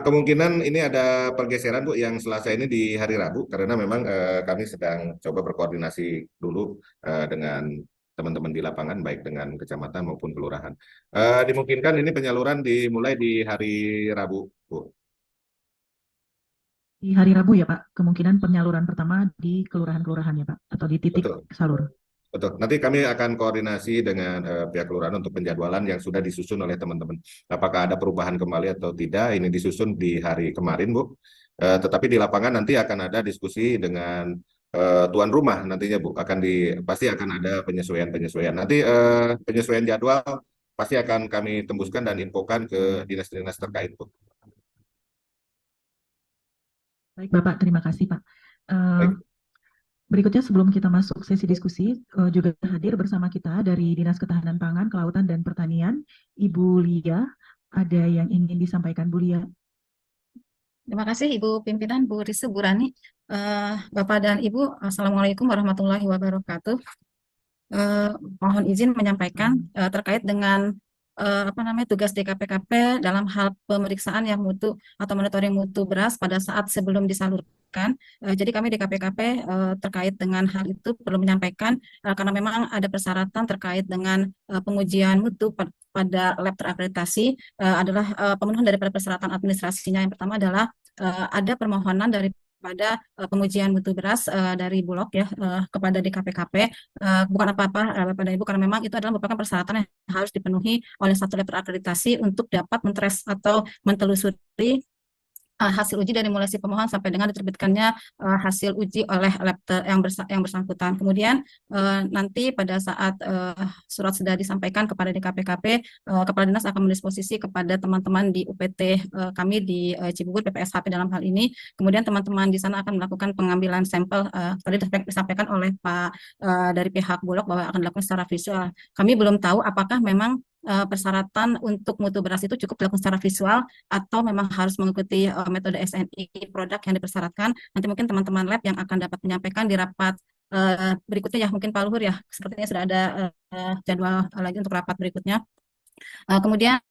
Kemungkinan ini ada pergeseran Bu, yang Selasa ini di hari Rabu karena memang kami sedang coba berkoordinasi dulu dengan teman-teman di lapangan baik dengan kecamatan maupun kelurahan. Dimungkinkan ini penyaluran dimulai di hari Rabu, Bu. Di hari Rabu ya Pak, kemungkinan penyaluran pertama di kelurahan-kelurahan ya Pak, atau di titik Betul. salur. Betul. Nanti kami akan koordinasi dengan pihak kelurahan untuk penjadwalan yang sudah disusun oleh teman-teman. Apakah ada perubahan kembali atau tidak? Ini disusun di hari kemarin, Bu. Tetapi di lapangan nanti akan ada diskusi dengan tuan rumah nantinya, Bu. Pasti akan ada penyesuaian-penyesuaian. Nanti penyesuaian jadwal pasti akan kami tembuskan dan infokan ke dinas-dinas terkait, Bu. Baik Bapak, terima kasih Pak. Baik. Berikutnya sebelum kita masuk sesi diskusi, juga hadir bersama kita dari Dinas Ketahanan Pangan, Kelautan, dan Pertanian, Ibu Lia. Ada yang ingin disampaikan, Bu Lia? Terima kasih Ibu Pimpinan, Bu Risu, Bu Rani. Bapak dan Ibu, Assalamualaikum warahmatullahi wabarakatuh. Mohon izin menyampaikan terkait dengan tugas DKPKP dalam hal pemeriksaan yang mutu atau monitoring mutu beras pada saat sebelum disalurkan. Jadi kami DKPKP terkait dengan hal itu perlu menyampaikan karena memang ada persyaratan terkait dengan pengujian mutu pada lab terakreditasi adalah pemenuhan daripada persyaratan administrasinya. Yang pertama adalah ada permohonan daripada pengujian mutu beras dari Bulog ya kepada DKPKP, bukan apa-apa Bapak dan Ibu, karena memang itu adalah merupakan persyaratan yang harus dipenuhi oleh satu lab terakreditasi untuk dapat mentrace atau mentelusuri hasil uji dari mulai si pemohon sampai dengan diterbitkannya hasil uji oleh lab yang bersangkutan. Kemudian nanti pada saat surat sudah disampaikan kepada DKPKP, Kepala Dinas akan mendisposisi kepada teman-teman di UPT kami di Cibubur PPSHP dalam hal ini. Kemudian teman-teman di sana akan melakukan pengambilan sampel. Tadi disampaikan oleh Pak dari pihak Bulog bahwa akan dilakukan secara visual. Kami belum tahu apakah memang persyaratan untuk mutu beras itu cukup dilakukan secara visual atau memang harus mengikuti metode SNI produk yang dipersyaratkan. Nanti mungkin teman-teman lab yang akan dapat menyampaikan di rapat berikutnya ya, mungkin Pak Luhur ya, sepertinya sudah ada jadwal lagi untuk rapat berikutnya. Kemudian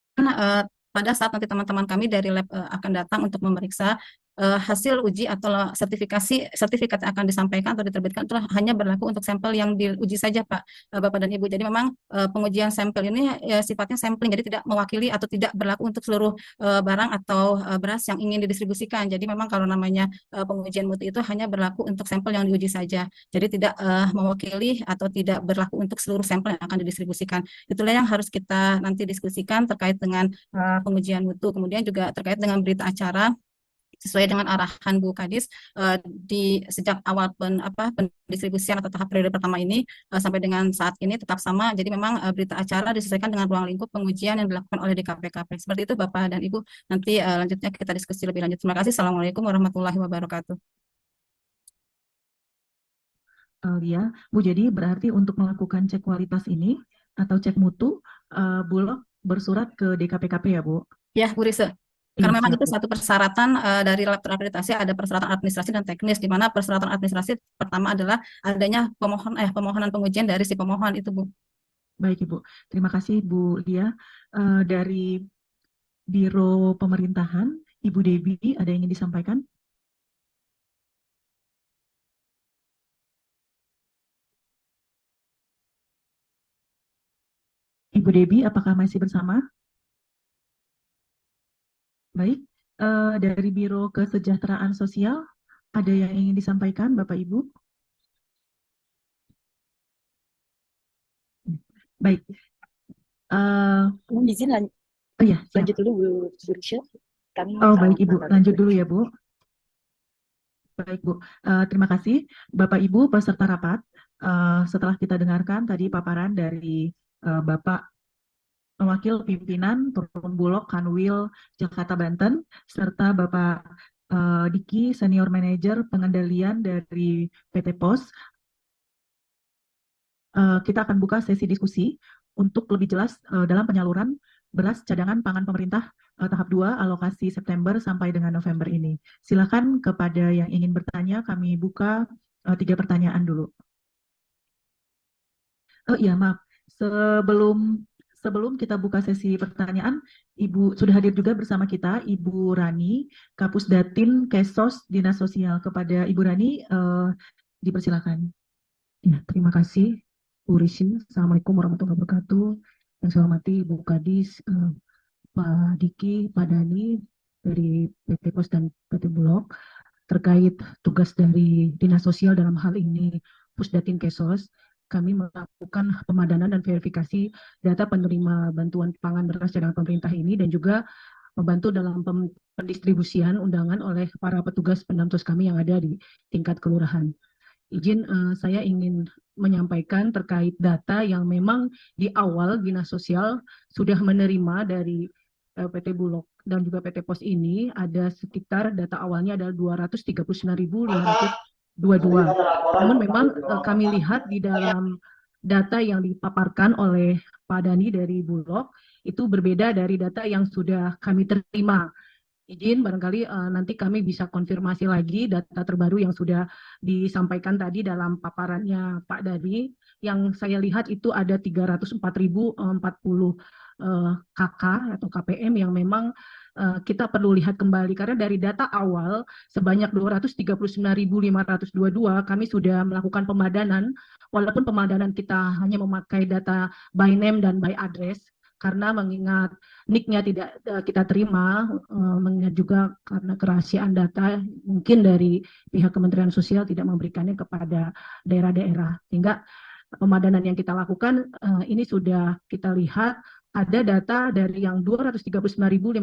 pada saat nanti teman-teman kami dari lab akan datang untuk memeriksa hasil uji atau sertifikat yang akan disampaikan atau diterbitkan itu hanya berlaku untuk sampel yang diuji saja Pak, Bapak dan Ibu. Jadi memang pengujian sampel ini ya, sifatnya sampling, jadi tidak mewakili atau tidak berlaku untuk seluruh barang atau beras yang ingin didistribusikan. Jadi memang kalau namanya pengujian mutu itu hanya berlaku untuk sampel yang diuji saja. Jadi tidak mewakili atau tidak berlaku untuk seluruh sampel yang akan didistribusikan. Itulah yang harus kita nanti diskusikan terkait dengan pengujian mutu. Kemudian juga terkait dengan berita acara sesuai dengan arahan Bu Kadis di sejak awal pendistribusian atau tahap periode pertama ini sampai dengan saat ini tetap sama. Jadi memang berita acara disesuaikan dengan ruang lingkup pengujian yang dilakukan oleh DKPKP. Seperti itu Bapak dan Ibu. Nanti lanjutnya kita diskusi lebih lanjut. Terima kasih. Assalamualaikum warahmatullahi wabarakatuh. Ya, Bu, jadi berarti untuk melakukan cek kualitas ini atau cek mutu, Bulog bersurat ke DKPKP ya, Bu? Ya, Bu Risa. Karena memang itu satu persyaratan dari lab terakreditasi, ada persyaratan administrasi dan teknis, di mana persyaratan administrasi pertama adalah adanya permohonan pengujian dari si pemohon itu, Bu. Baik, Ibu. Terima kasih, Bu Lia. Dari Biro Pemerintahan, Ibu Debbie, ada yang ingin disampaikan? Ibu Debbie, apakah masih bersama? Baik, dari Biro Kesejahteraan Sosial, ada yang ingin disampaikan, Bapak Ibu? Baik, Mohon izin oh ya, siap. lanjut dulu Bu Risha. Kami Oh baik Ibu, menanggapi lanjut Bu dulu Risha. ya Bu. Baik Bu, terima kasih Bapak Ibu peserta rapat. Setelah kita dengarkan tadi paparan dari Bapak Wakil Pimpinan Perum Bulog Kanwil Jakarta Banten, serta Bapak Diki, Senior Manager Pengendalian dari PT POS, kita akan buka sesi diskusi untuk lebih jelas dalam penyaluran beras cadangan pangan pemerintah tahap 2 alokasi September sampai dengan November ini. Silakan kepada yang ingin bertanya, kami buka 3 pertanyaan dulu. Oh iya, maaf. Sebelum kita buka sesi pertanyaan, Ibu sudah hadir juga bersama kita, Ibu Rani, Kapusdatin Kesos Dinas Sosial. Kepada Ibu Rani, dipersilakan. Ya, terima kasih, Bu Rishin. Assalamualaikum warahmatullahi wabarakatuh. Yang saya hormati Ibu Kadis, Pak Diki, Pak Dani dari PT POS dan PT Bulog terkait tugas dari Dinas Sosial dalam hal ini Pusdatin Kesos. Kami melakukan pemadanan dan verifikasi data penerima bantuan pangan beras cadangan pemerintah ini dan juga membantu dalam pendistribusian undangan oleh para petugas pendamping kami yang ada di tingkat kelurahan. Izin saya ingin menyampaikan terkait data yang memang di awal Dinas Sosial sudah menerima dari PT Bulog dan juga PT POS ini ada sekitar data awalnya adalah 239.522. Namun memang kami lihat di dalam data yang dipaparkan oleh Pak Dani dari Bulog itu berbeda dari data yang sudah kami terima. Izin barangkali nanti kami bisa konfirmasi lagi data terbaru yang sudah disampaikan tadi dalam paparannya Pak Dadi. Yang saya lihat itu ada 304.040 KK atau KPM yang memang kita perlu lihat kembali karena dari data awal sebanyak 239.522 kami sudah melakukan pemadanan walaupun pemadanan kita hanya memakai data by name dan by address karena mengingat NIK-nya tidak kita terima, mengingat juga karena kerahasiaan data mungkin dari pihak Kementerian Sosial tidak memberikannya kepada daerah-daerah. Sehingga pemadanan yang kita lakukan ini sudah kita lihat ada data dari yang 239.522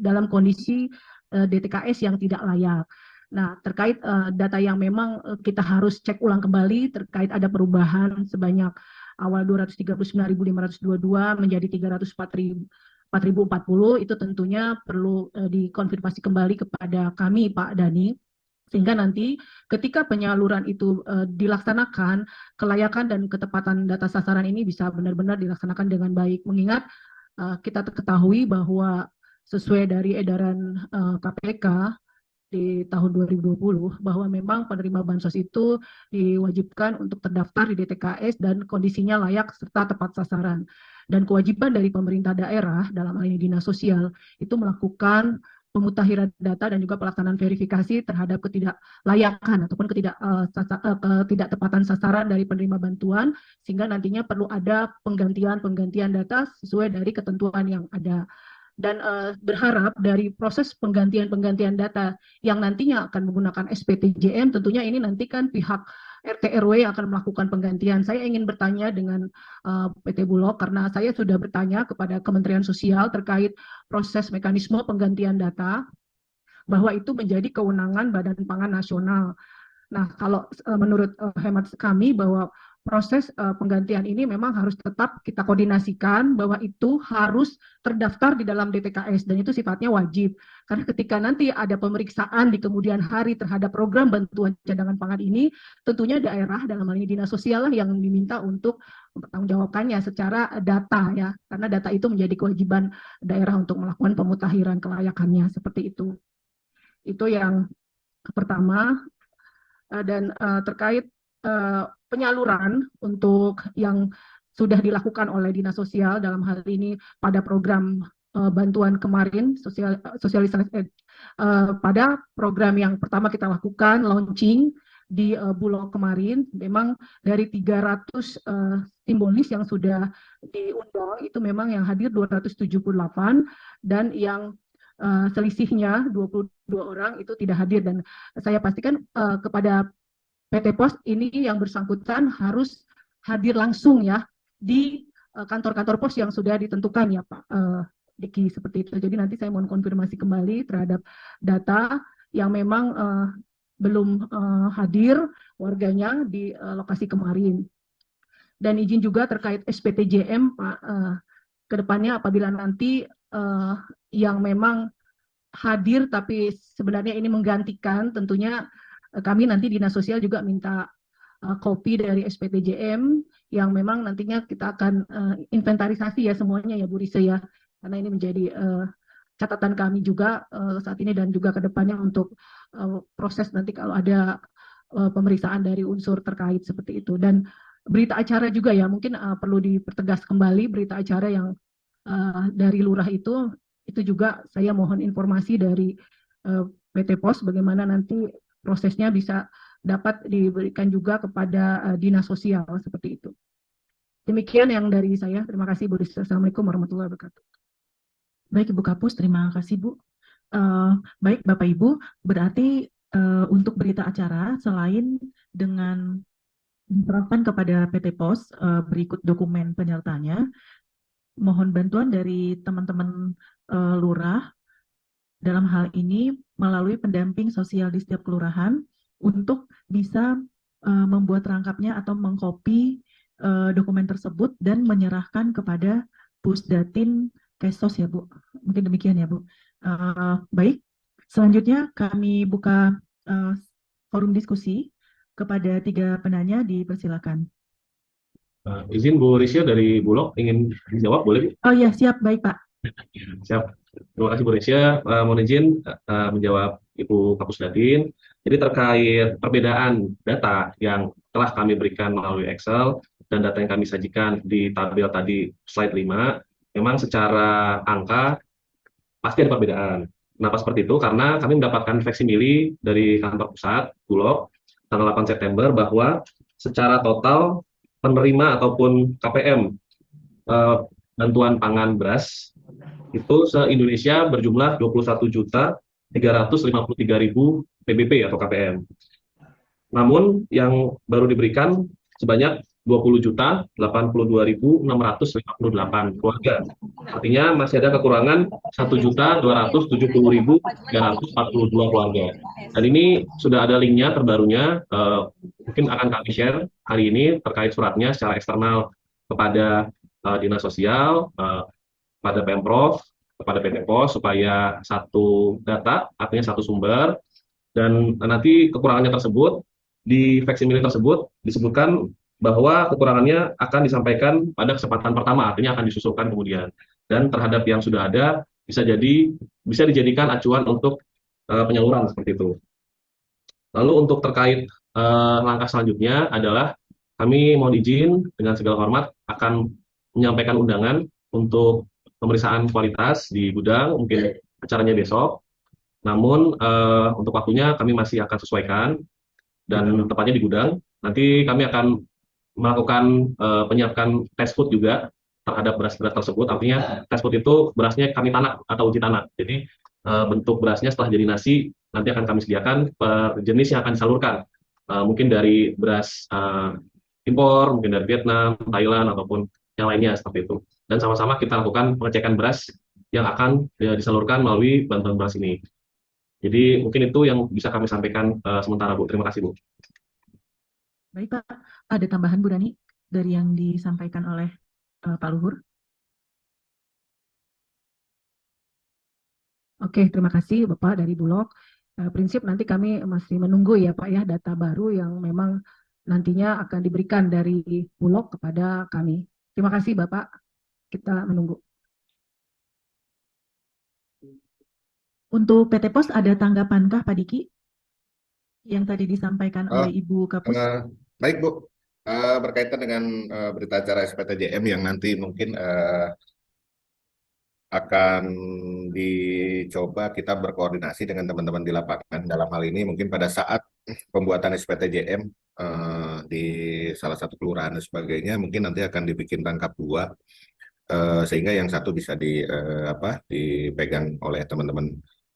dalam kondisi DTKS yang tidak layak. Nah, terkait data yang memang kita harus cek ulang kembali terkait ada perubahan sebanyak awal 239.522 menjadi 304.040 itu tentunya perlu dikonfirmasi kembali kepada kami Pak Dani sehingga nanti ketika penyaluran itu dilaksanakan kelayakan dan ketepatan data sasaran ini bisa benar-benar dilaksanakan dengan baik mengingat kita ketahui bahwa sesuai dari edaran KPK di tahun 2020 bahwa memang penerima bansos itu diwajibkan untuk terdaftar di DTKS dan kondisinya layak serta tepat sasaran. Dan kewajiban dari pemerintah daerah dalam hal ini Dinas Sosial itu melakukan pemutakhiran data dan juga pelaksanaan verifikasi terhadap ketidaklayakan ataupun ketidaktepatan sasaran dari penerima bantuan sehingga nantinya perlu ada penggantian data sesuai dari ketentuan yang ada. Dan berharap dari proses penggantian data yang nantinya akan menggunakan SPTJM, tentunya ini nanti kan pihak RT RW akan melakukan penggantian. Saya ingin bertanya dengan PT Bulog karena saya sudah bertanya kepada Kementerian Sosial terkait proses mekanisme penggantian data bahwa itu menjadi kewenangan Badan Pangan Nasional. Nah, kalau menurut hemat kami bahwa proses penggantian ini memang harus tetap kita koordinasikan bahwa itu harus terdaftar di dalam DTKS dan itu sifatnya wajib. Karena ketika nanti ada pemeriksaan di kemudian hari terhadap program bantuan cadangan pangan ini, tentunya daerah dalam hal ini Dinas Sosial lah yang diminta untuk mempertanggungjawabkannya secara data ya. Karena data itu menjadi kewajiban daerah untuk melakukan pemutakhiran kelayakannya seperti itu. Itu yang pertama. Dan terkait penyaluran untuk yang sudah dilakukan oleh Dinas Sosial dalam hal ini pada program bantuan kemarin sosialisasi pada program yang pertama kita lakukan launching di Bulog kemarin, memang dari 300 simbolis yang sudah diundang, itu memang yang hadir 278, dan yang selisihnya 22 orang itu tidak hadir. Dan saya pastikan kepada PT Pos ini yang bersangkutan harus hadir langsung ya di kantor-kantor pos yang sudah ditentukan ya Pak Diki, seperti itu. Jadi nanti saya mohon konfirmasi kembali terhadap data yang memang belum hadir warganya di lokasi kemarin. Dan izin juga terkait SPTJM Pak, kedepannya apabila nanti yang memang hadir tapi sebenarnya ini menggantikan, tentunya kami nanti Dinas Sosial juga minta kopi dari SPTJM yang memang nantinya kita akan inventarisasi ya semuanya ya Bu Rise ya, karena ini menjadi catatan kami juga saat ini dan juga kedepannya untuk proses nanti kalau ada pemeriksaan dari unsur terkait seperti itu. Dan berita acara juga ya mungkin perlu dipertegas kembali berita acara yang dari lurah itu juga saya mohon informasi dari PT Pos bagaimana nanti prosesnya bisa dapat diberikan juga kepada Dinas Sosial seperti itu. Demikian yang dari saya. Terima kasih Bu Rizal. Assalamualaikum warahmatullahi wabarakatuh. Baik Ibu Kapus, terima kasih Bu. Baik Bapak Ibu, berarti untuk berita acara selain dengan diserahkan kepada PT Pos berikut dokumen penyertanya, mohon bantuan dari teman-teman lurah dalam hal ini melalui pendamping sosial di setiap kelurahan untuk bisa membuat rangkapnya atau mengcopy dokumen tersebut dan menyerahkan kepada Pusdatin Kesos ya Bu. Mungkin demikian ya Bu. Baik, selanjutnya kami buka forum diskusi kepada 3 penanya, dipersilakan. Izin Bu Risya dari Bulog ingin dijawab, boleh Bu? Oh ya, siap, baik Pak. Siap. Terima kasih Bu Risya. Mohon izin menjawab Ibu Kapusdatin. Jadi terkait perbedaan data yang telah kami berikan melalui Excel dan data yang kami sajikan di tabel tadi slide 5, memang secara angka pasti ada perbedaan. Kenapa seperti itu? Karena kami mendapatkan faksimili dari kantor pusat Bulog tanggal 8 September bahwa secara total penerima ataupun KPM bantuan pangan beras itu se-Indonesia berjumlah 21.353.000 PBP atau KPM. Namun yang baru diberikan sebanyak 20.082.658 keluarga. Artinya masih ada kekurangan 1.270.342 keluarga. Dan ini sudah ada linknya terbarunya, mungkin akan kami share hari ini terkait suratnya secara eksternal kepada Dinas Sosial, pada Pemprov, kepada PT Pos supaya satu data, artinya satu sumber, dan nanti kekurangannya tersebut di faksimile tersebut disebutkan bahwa kekurangannya akan disampaikan pada kesempatan pertama, artinya akan disusulkan kemudian. Dan terhadap yang sudah ada bisa dijadikan acuan untuk penyaluran seperti itu. Lalu untuk terkait langkah selanjutnya adalah kami mohon izin dengan segala hormat akan menyampaikan undangan untuk pemeriksaan kualitas di gudang, mungkin acaranya besok. Namun untuk waktunya kami masih akan sesuaikan dan tepatnya di gudang. Nanti kami akan melakukan penyiapkan test food juga terhadap beras-beras tersebut. Artinya test food itu berasnya kami tanak atau uji tanak. Jadi bentuk berasnya setelah jadi nasi nanti akan kami sediakan per jenis yang akan disalurkan. Mungkin dari beras impor, mungkin dari Vietnam, Thailand ataupun yang lainnya seperti itu. Dan sama-sama kita lakukan pengecekan beras yang akan disalurkan melalui bantuan beras ini. Jadi mungkin itu yang bisa kami sampaikan sementara Bu. Terima kasih Bu. Baik Pak, ada tambahan Bu Dani dari yang disampaikan oleh Pak Luhur? Oke, terima kasih Bapak dari Bulog. Prinsip nanti kami masih menunggu ya Pak ya data baru yang memang nantinya akan diberikan dari Bulog kepada kami. Terima kasih Bapak, kita menunggu. Untuk PT Pos ada tanggapankah Pak Diki yang tadi disampaikan oleh Ibu Kapus? Baik Bu, berkaitan dengan berita acara SPTJM yang nanti mungkin akan dicoba kita berkoordinasi dengan teman-teman di lapangan. Dalam hal ini mungkin pada saat pembuatan SPTJM di salah satu kelurahan dan sebagainya, mungkin nanti akan dibikin rangkap dua, sehingga yang satu bisa dipegang oleh teman-teman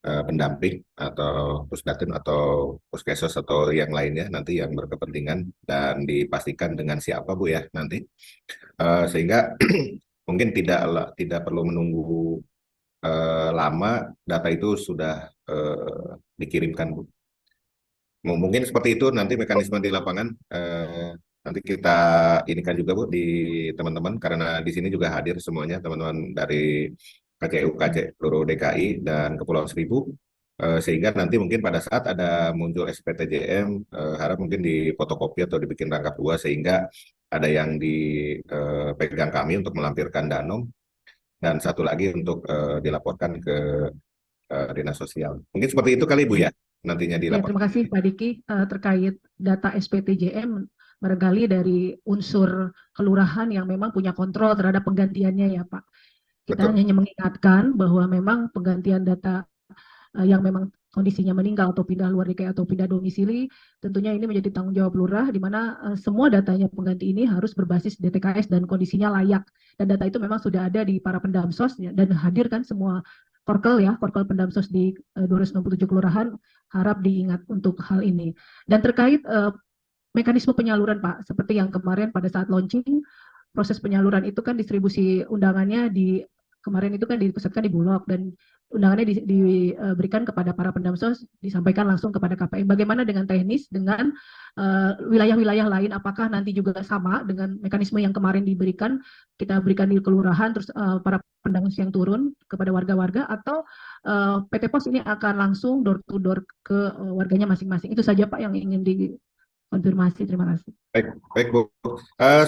pendamping atau pusdatin atau puskesos atau yang lainnya nanti yang berkepentingan, dan dipastikan dengan siapa Bu ya nanti, sehingga mungkin tidak perlu menunggu lama, data itu sudah dikirimkan Bu. Mungkin seperti itu nanti mekanisme di lapangan. Nanti kita inikan juga Bu di teman-teman, karena di sini juga hadir semuanya teman-teman dari KCU, seluruh DKI dan Kepulauan Seribu, sehingga nanti mungkin pada saat ada muncul SPTJM, harap mungkin difotokopi atau dibikin rangkap dua, sehingga ada yang dipegang kami untuk melampirkan danom, dan satu lagi untuk dilaporkan ke Dinas Sosial. Mungkin seperti itu kali Bu ya nantinya di Ya, lapangan. terima kasih Pak Diki. Terkait data SPTJM, barangkali dari unsur kelurahan yang memang punya kontrol terhadap penggantiannya ya Pak. Kita Betul. hanya mengingatkan bahwa memang penggantian data yang memang kondisinya meninggal atau pindah luar DKI atau pindah domisili, tentunya ini menjadi tanggung jawab lurah, di mana semua datanya pengganti ini harus berbasis DTKS dan kondisinya layak. Dan data itu memang sudah ada di para pendamsos ya, dan hadir kan semua korkel pendamsos di 267 kelurahan, harap diingat untuk hal ini. Dan terkait mekanisme penyaluran Pak, seperti yang kemarin pada saat launching, proses penyaluran itu kan distribusi undangannya kemarin itu kan dipusatkan di Bulog, dan undangannya diberikan kepada para pendamsos, disampaikan langsung kepada KPM. Bagaimana dengan teknis, dengan wilayah-wilayah lain, apakah nanti juga sama dengan mekanisme yang kemarin diberikan, kita berikan di kelurahan, terus para pendamsos yang turun kepada warga-warga, atau PT Pos ini akan langsung door to door ke warganya masing-masing? Itu saja Pak yang ingin dikonfirmasi. Terima kasih. Baik Bu.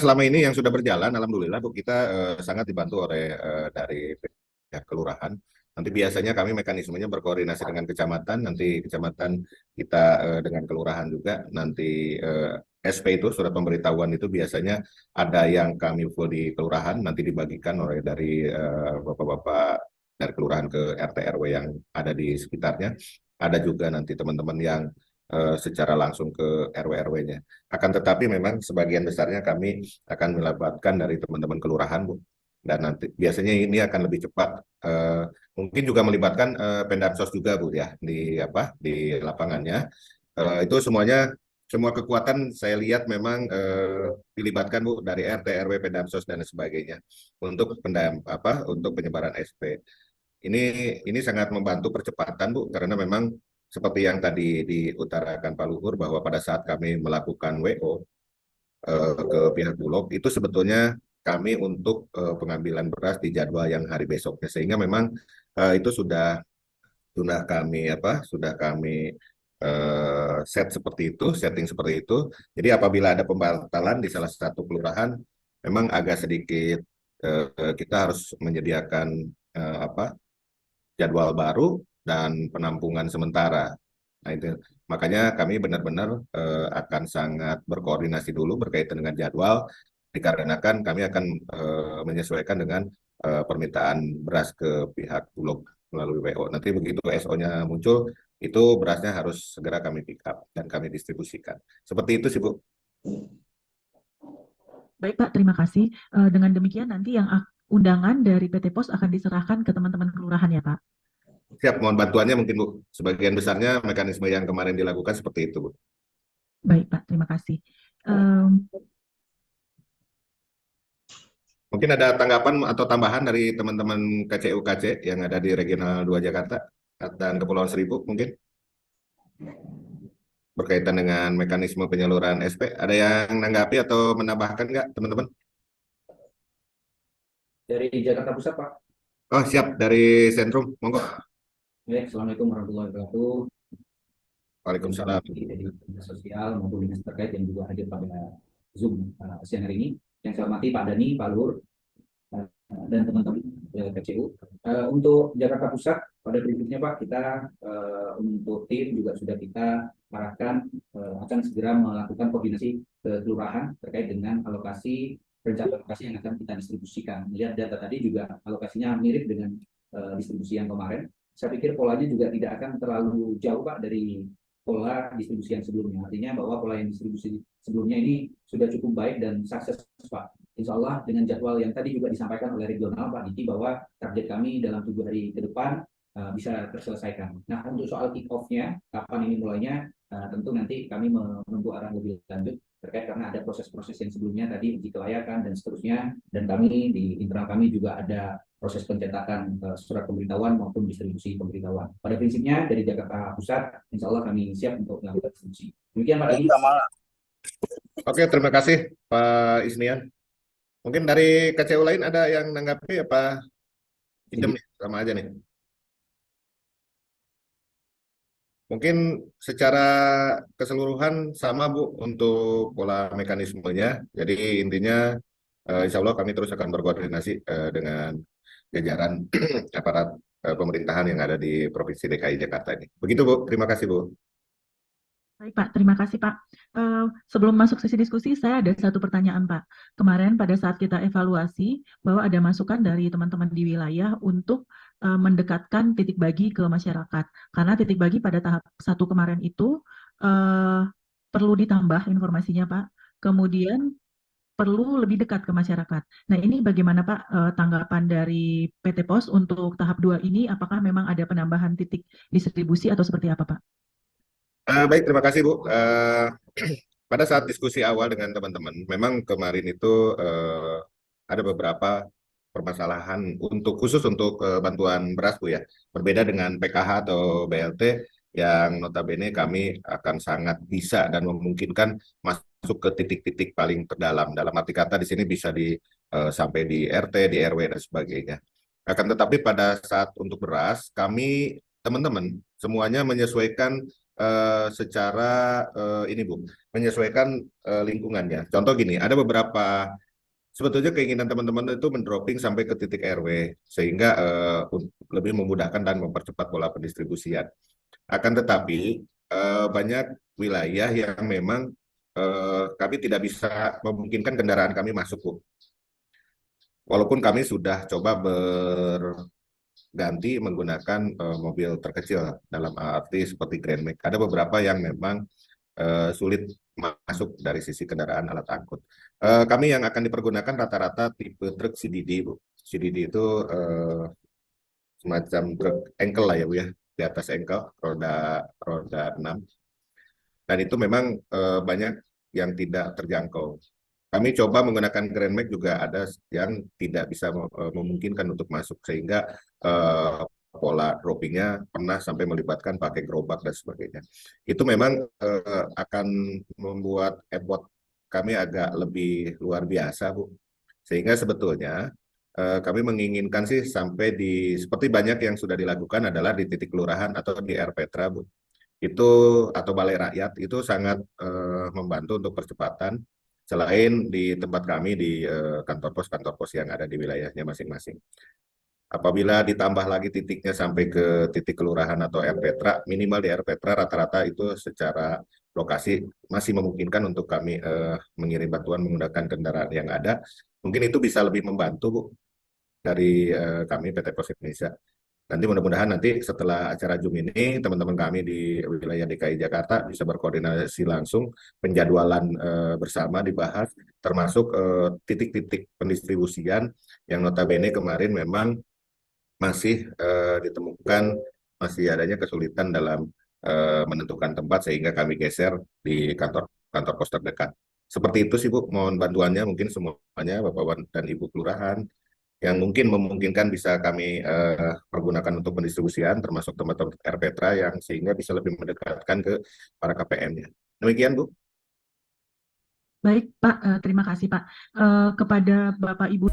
Selama ini yang sudah berjalan, alhamdulillah Bu, kita sangat dibantu oleh dari pihak kelurahan. Nanti biasanya kami mekanismenya berkoordinasi dengan kecamatan, nanti kecamatan kita dengan kelurahan juga. Nanti SP itu, surat pemberitahuan itu biasanya ada yang kami full di kelurahan, nanti dibagikan oleh dari bapak-bapak dari kelurahan ke RT RW yang ada di sekitarnya. Ada juga nanti teman-teman yang secara langsung ke RW-RW-nya. Akan tetapi memang sebagian besarnya kami akan melibatkan dari teman-teman kelurahan Bu. Dan nanti biasanya ini akan lebih cepat. Mungkin juga melibatkan Pendamsos juga Bu ya di lapangannya. Itu semuanya, semua kekuatan saya lihat memang dilibatkan Bu dari RT RW, Pendamsos dan sebagainya untuk untuk penyebaran SP. Ini sangat membantu percepatan Bu, karena memang seperti yang tadi diutarakan Pak Luhur, bahwa pada saat kami melakukan WO ke pihak Bulog, itu sebetulnya kami untuk pengambilan beras di jadwal yang hari besoknya, sehingga memang itu sudah kami setting seperti itu. Jadi apabila ada pembatalan di salah satu kelurahan, memang agak sedikit kita harus menyediakan jadwal baru dan penampungan sementara. Nah, itu makanya kami benar-benar akan sangat berkoordinasi dulu berkaitan dengan jadwal, dikarenakan kami akan menyesuaikan dengan permintaan beras ke pihak Bulog melalui WO. Nanti begitu SO-nya muncul, itu berasnya harus segera kami pick up dan kami distribusikan. Seperti itu sih Bu. Baik Pak, terima kasih. Dengan demikian nanti yang undangan dari PT Pos akan diserahkan ke teman-teman kelurahan ya Pak? Siap, mohon bantuannya mungkin Bu. Sebagian besarnya mekanisme yang kemarin dilakukan seperti itu Bu. Baik Pak, terima kasih. Mungkin ada tanggapan atau tambahan dari teman-teman KCU KC yang ada di Regional 2 Jakarta dan Kepulauan Seribu mungkin berkaitan dengan mekanisme penyaluran SP. Ada yang menanggapi atau menambahkan nggak teman-teman? Dari Jakarta Pusat Pak. Oh siap, dari Sentrum, monggo. Baik, Assalamualaikum warahmatullahi wabarakatuh. Waalaikumsalam. Dari Dinas Sosial maupun dinas terkait yang juga hadir pada Zoom siang hari ini. Yang saya hormati Pak Dani, Pak Luhur, dan teman-teman KCU. Untuk Jakarta Pusat, pada berikutnya Pak, kita untuk tim juga sudah kita arahkan akan segera melakukan koordinasi ke kelurahan terkait dengan rencana alokasi yang akan kita distribusikan. Melihat data tadi juga alokasinya mirip dengan distribusi yang kemarin. Saya pikir polanya juga tidak akan terlalu jauh Pak dari pola distribusi yang sebelumnya. Artinya bahwa pola yang distribusi sebelumnya ini sudah cukup baik dan sukses Pak. Insya Allah dengan jadwal yang tadi juga disampaikan oleh regional Pak Diki bahwa target kami dalam 7 hari ke depan bisa terselesaikan. Nah untuk soal kick off-nya, kapan ini mulainya, tentu nanti kami menunggu arahan lebih lanjut terkait karena ada proses-proses yang sebelumnya tadi uji kelayakan dan seterusnya, dan kami di internal kami juga ada proses pencetakan surat pemberitahuan maupun distribusi pemberitahuan. Pada prinsipnya dari Jakarta Pusat, insya Allah kami siap untuk melakukan distribusi. Demikian Pak Diki. Oke, terima kasih Pak Isnian. Mungkin dari KCU lain ada yang nanggapi apa? Idem nih, sama aja nih. Mungkin secara keseluruhan sama Bu untuk pola mekanismenya. Jadi intinya insya Allah kami terus akan berkoordinasi dengan jajaran aparat pemerintahan yang ada di Provinsi DKI Jakarta ini. Begitu Bu, terima kasih Bu. Baik Pak, terima kasih Pak. Sebelum masuk sesi diskusi, saya ada satu pertanyaan Pak. Kemarin pada saat kita evaluasi bahwa ada masukan dari teman-teman di wilayah untuk mendekatkan titik bagi ke masyarakat. Karena titik bagi pada tahap 1 kemarin itu perlu ditambah informasinya Pak. Kemudian perlu lebih dekat ke masyarakat. Nah ini bagaimana Pak tanggapan dari PT POS untuk tahap 2 ini? Apakah memang ada penambahan titik distribusi atau seperti apa Pak? Baik, terima kasih Bu. Pada saat diskusi awal dengan teman-teman, memang kemarin itu ada beberapa permasalahan khusus untuk bantuan beras Bu ya. Berbeda dengan PKH atau BLT yang notabene kami akan sangat bisa dan memungkinkan masuk ke titik-titik paling terdalam. Dalam arti kata di sini bisa sampai di RT, di RW dan sebagainya. Akan tetapi pada saat untuk beras, kami teman-teman semuanya menyesuaikan secara ini Bu, menyesuaikan lingkungannya. Contoh gini, ada beberapa sebetulnya keinginan teman-teman itu mendropping sampai ke titik RW sehingga lebih memudahkan dan mempercepat pola pendistribusian. Akan tetapi banyak wilayah yang memang kami tidak bisa memungkinkan kendaraan kami masuk Bu. Walaupun kami sudah coba ganti menggunakan mobil terkecil dalam arti seperti Grand Max. Ada beberapa yang memang sulit masuk dari sisi kendaraan alat angkut. Kami yang akan dipergunakan rata-rata tipe truk CDD, Bu. CDD itu semacam truk engkel lah ya Bu ya, di atas engkel, roda 6. Dan itu memang banyak yang tidak terjangkau. Kami coba menggunakan Grand Max juga ada yang tidak bisa memungkinkan untuk masuk sehingga pola droppingnya pernah sampai melibatkan pakai gerobak dan sebagainya. Itu memang akan membuat effort kami agak lebih luar biasa Bu. Sehingga sebetulnya kami menginginkan sih sampai seperti banyak yang sudah dilakukan adalah di titik kelurahan atau di RPTRA Bu. Itu atau balai rakyat itu sangat membantu untuk percepatan. Selain di tempat kami di kantor pos yang ada di wilayahnya masing-masing. Apabila ditambah lagi titiknya sampai ke titik kelurahan atau RPTRA, minimal di RPTRA rata-rata itu secara lokasi masih memungkinkan untuk kami mengirim bantuan menggunakan kendaraan yang ada. Mungkin itu bisa lebih membantu Bu, dari kami PT Pos Indonesia. Nanti mudah-mudahan nanti setelah acara Zoom ini teman-teman kami di wilayah DKI Jakarta bisa berkoordinasi langsung, penjadwalan bersama dibahas, termasuk titik-titik pendistribusian yang notabene kemarin memang masih ditemukan masih adanya kesulitan dalam menentukan tempat sehingga kami geser di kantor pos terdekat. Seperti itu sih Bu, mohon bantuannya mungkin semuanya Bapak dan Ibu Kelurahan yang mungkin memungkinkan bisa kami pergunakan untuk pendistribusian termasuk tempat-tempat RPTRA yang sehingga bisa lebih mendekatkan ke para KPM-nya. Demikian Bu. Baik Pak, terima kasih Pak. Kepada Bapak Ibu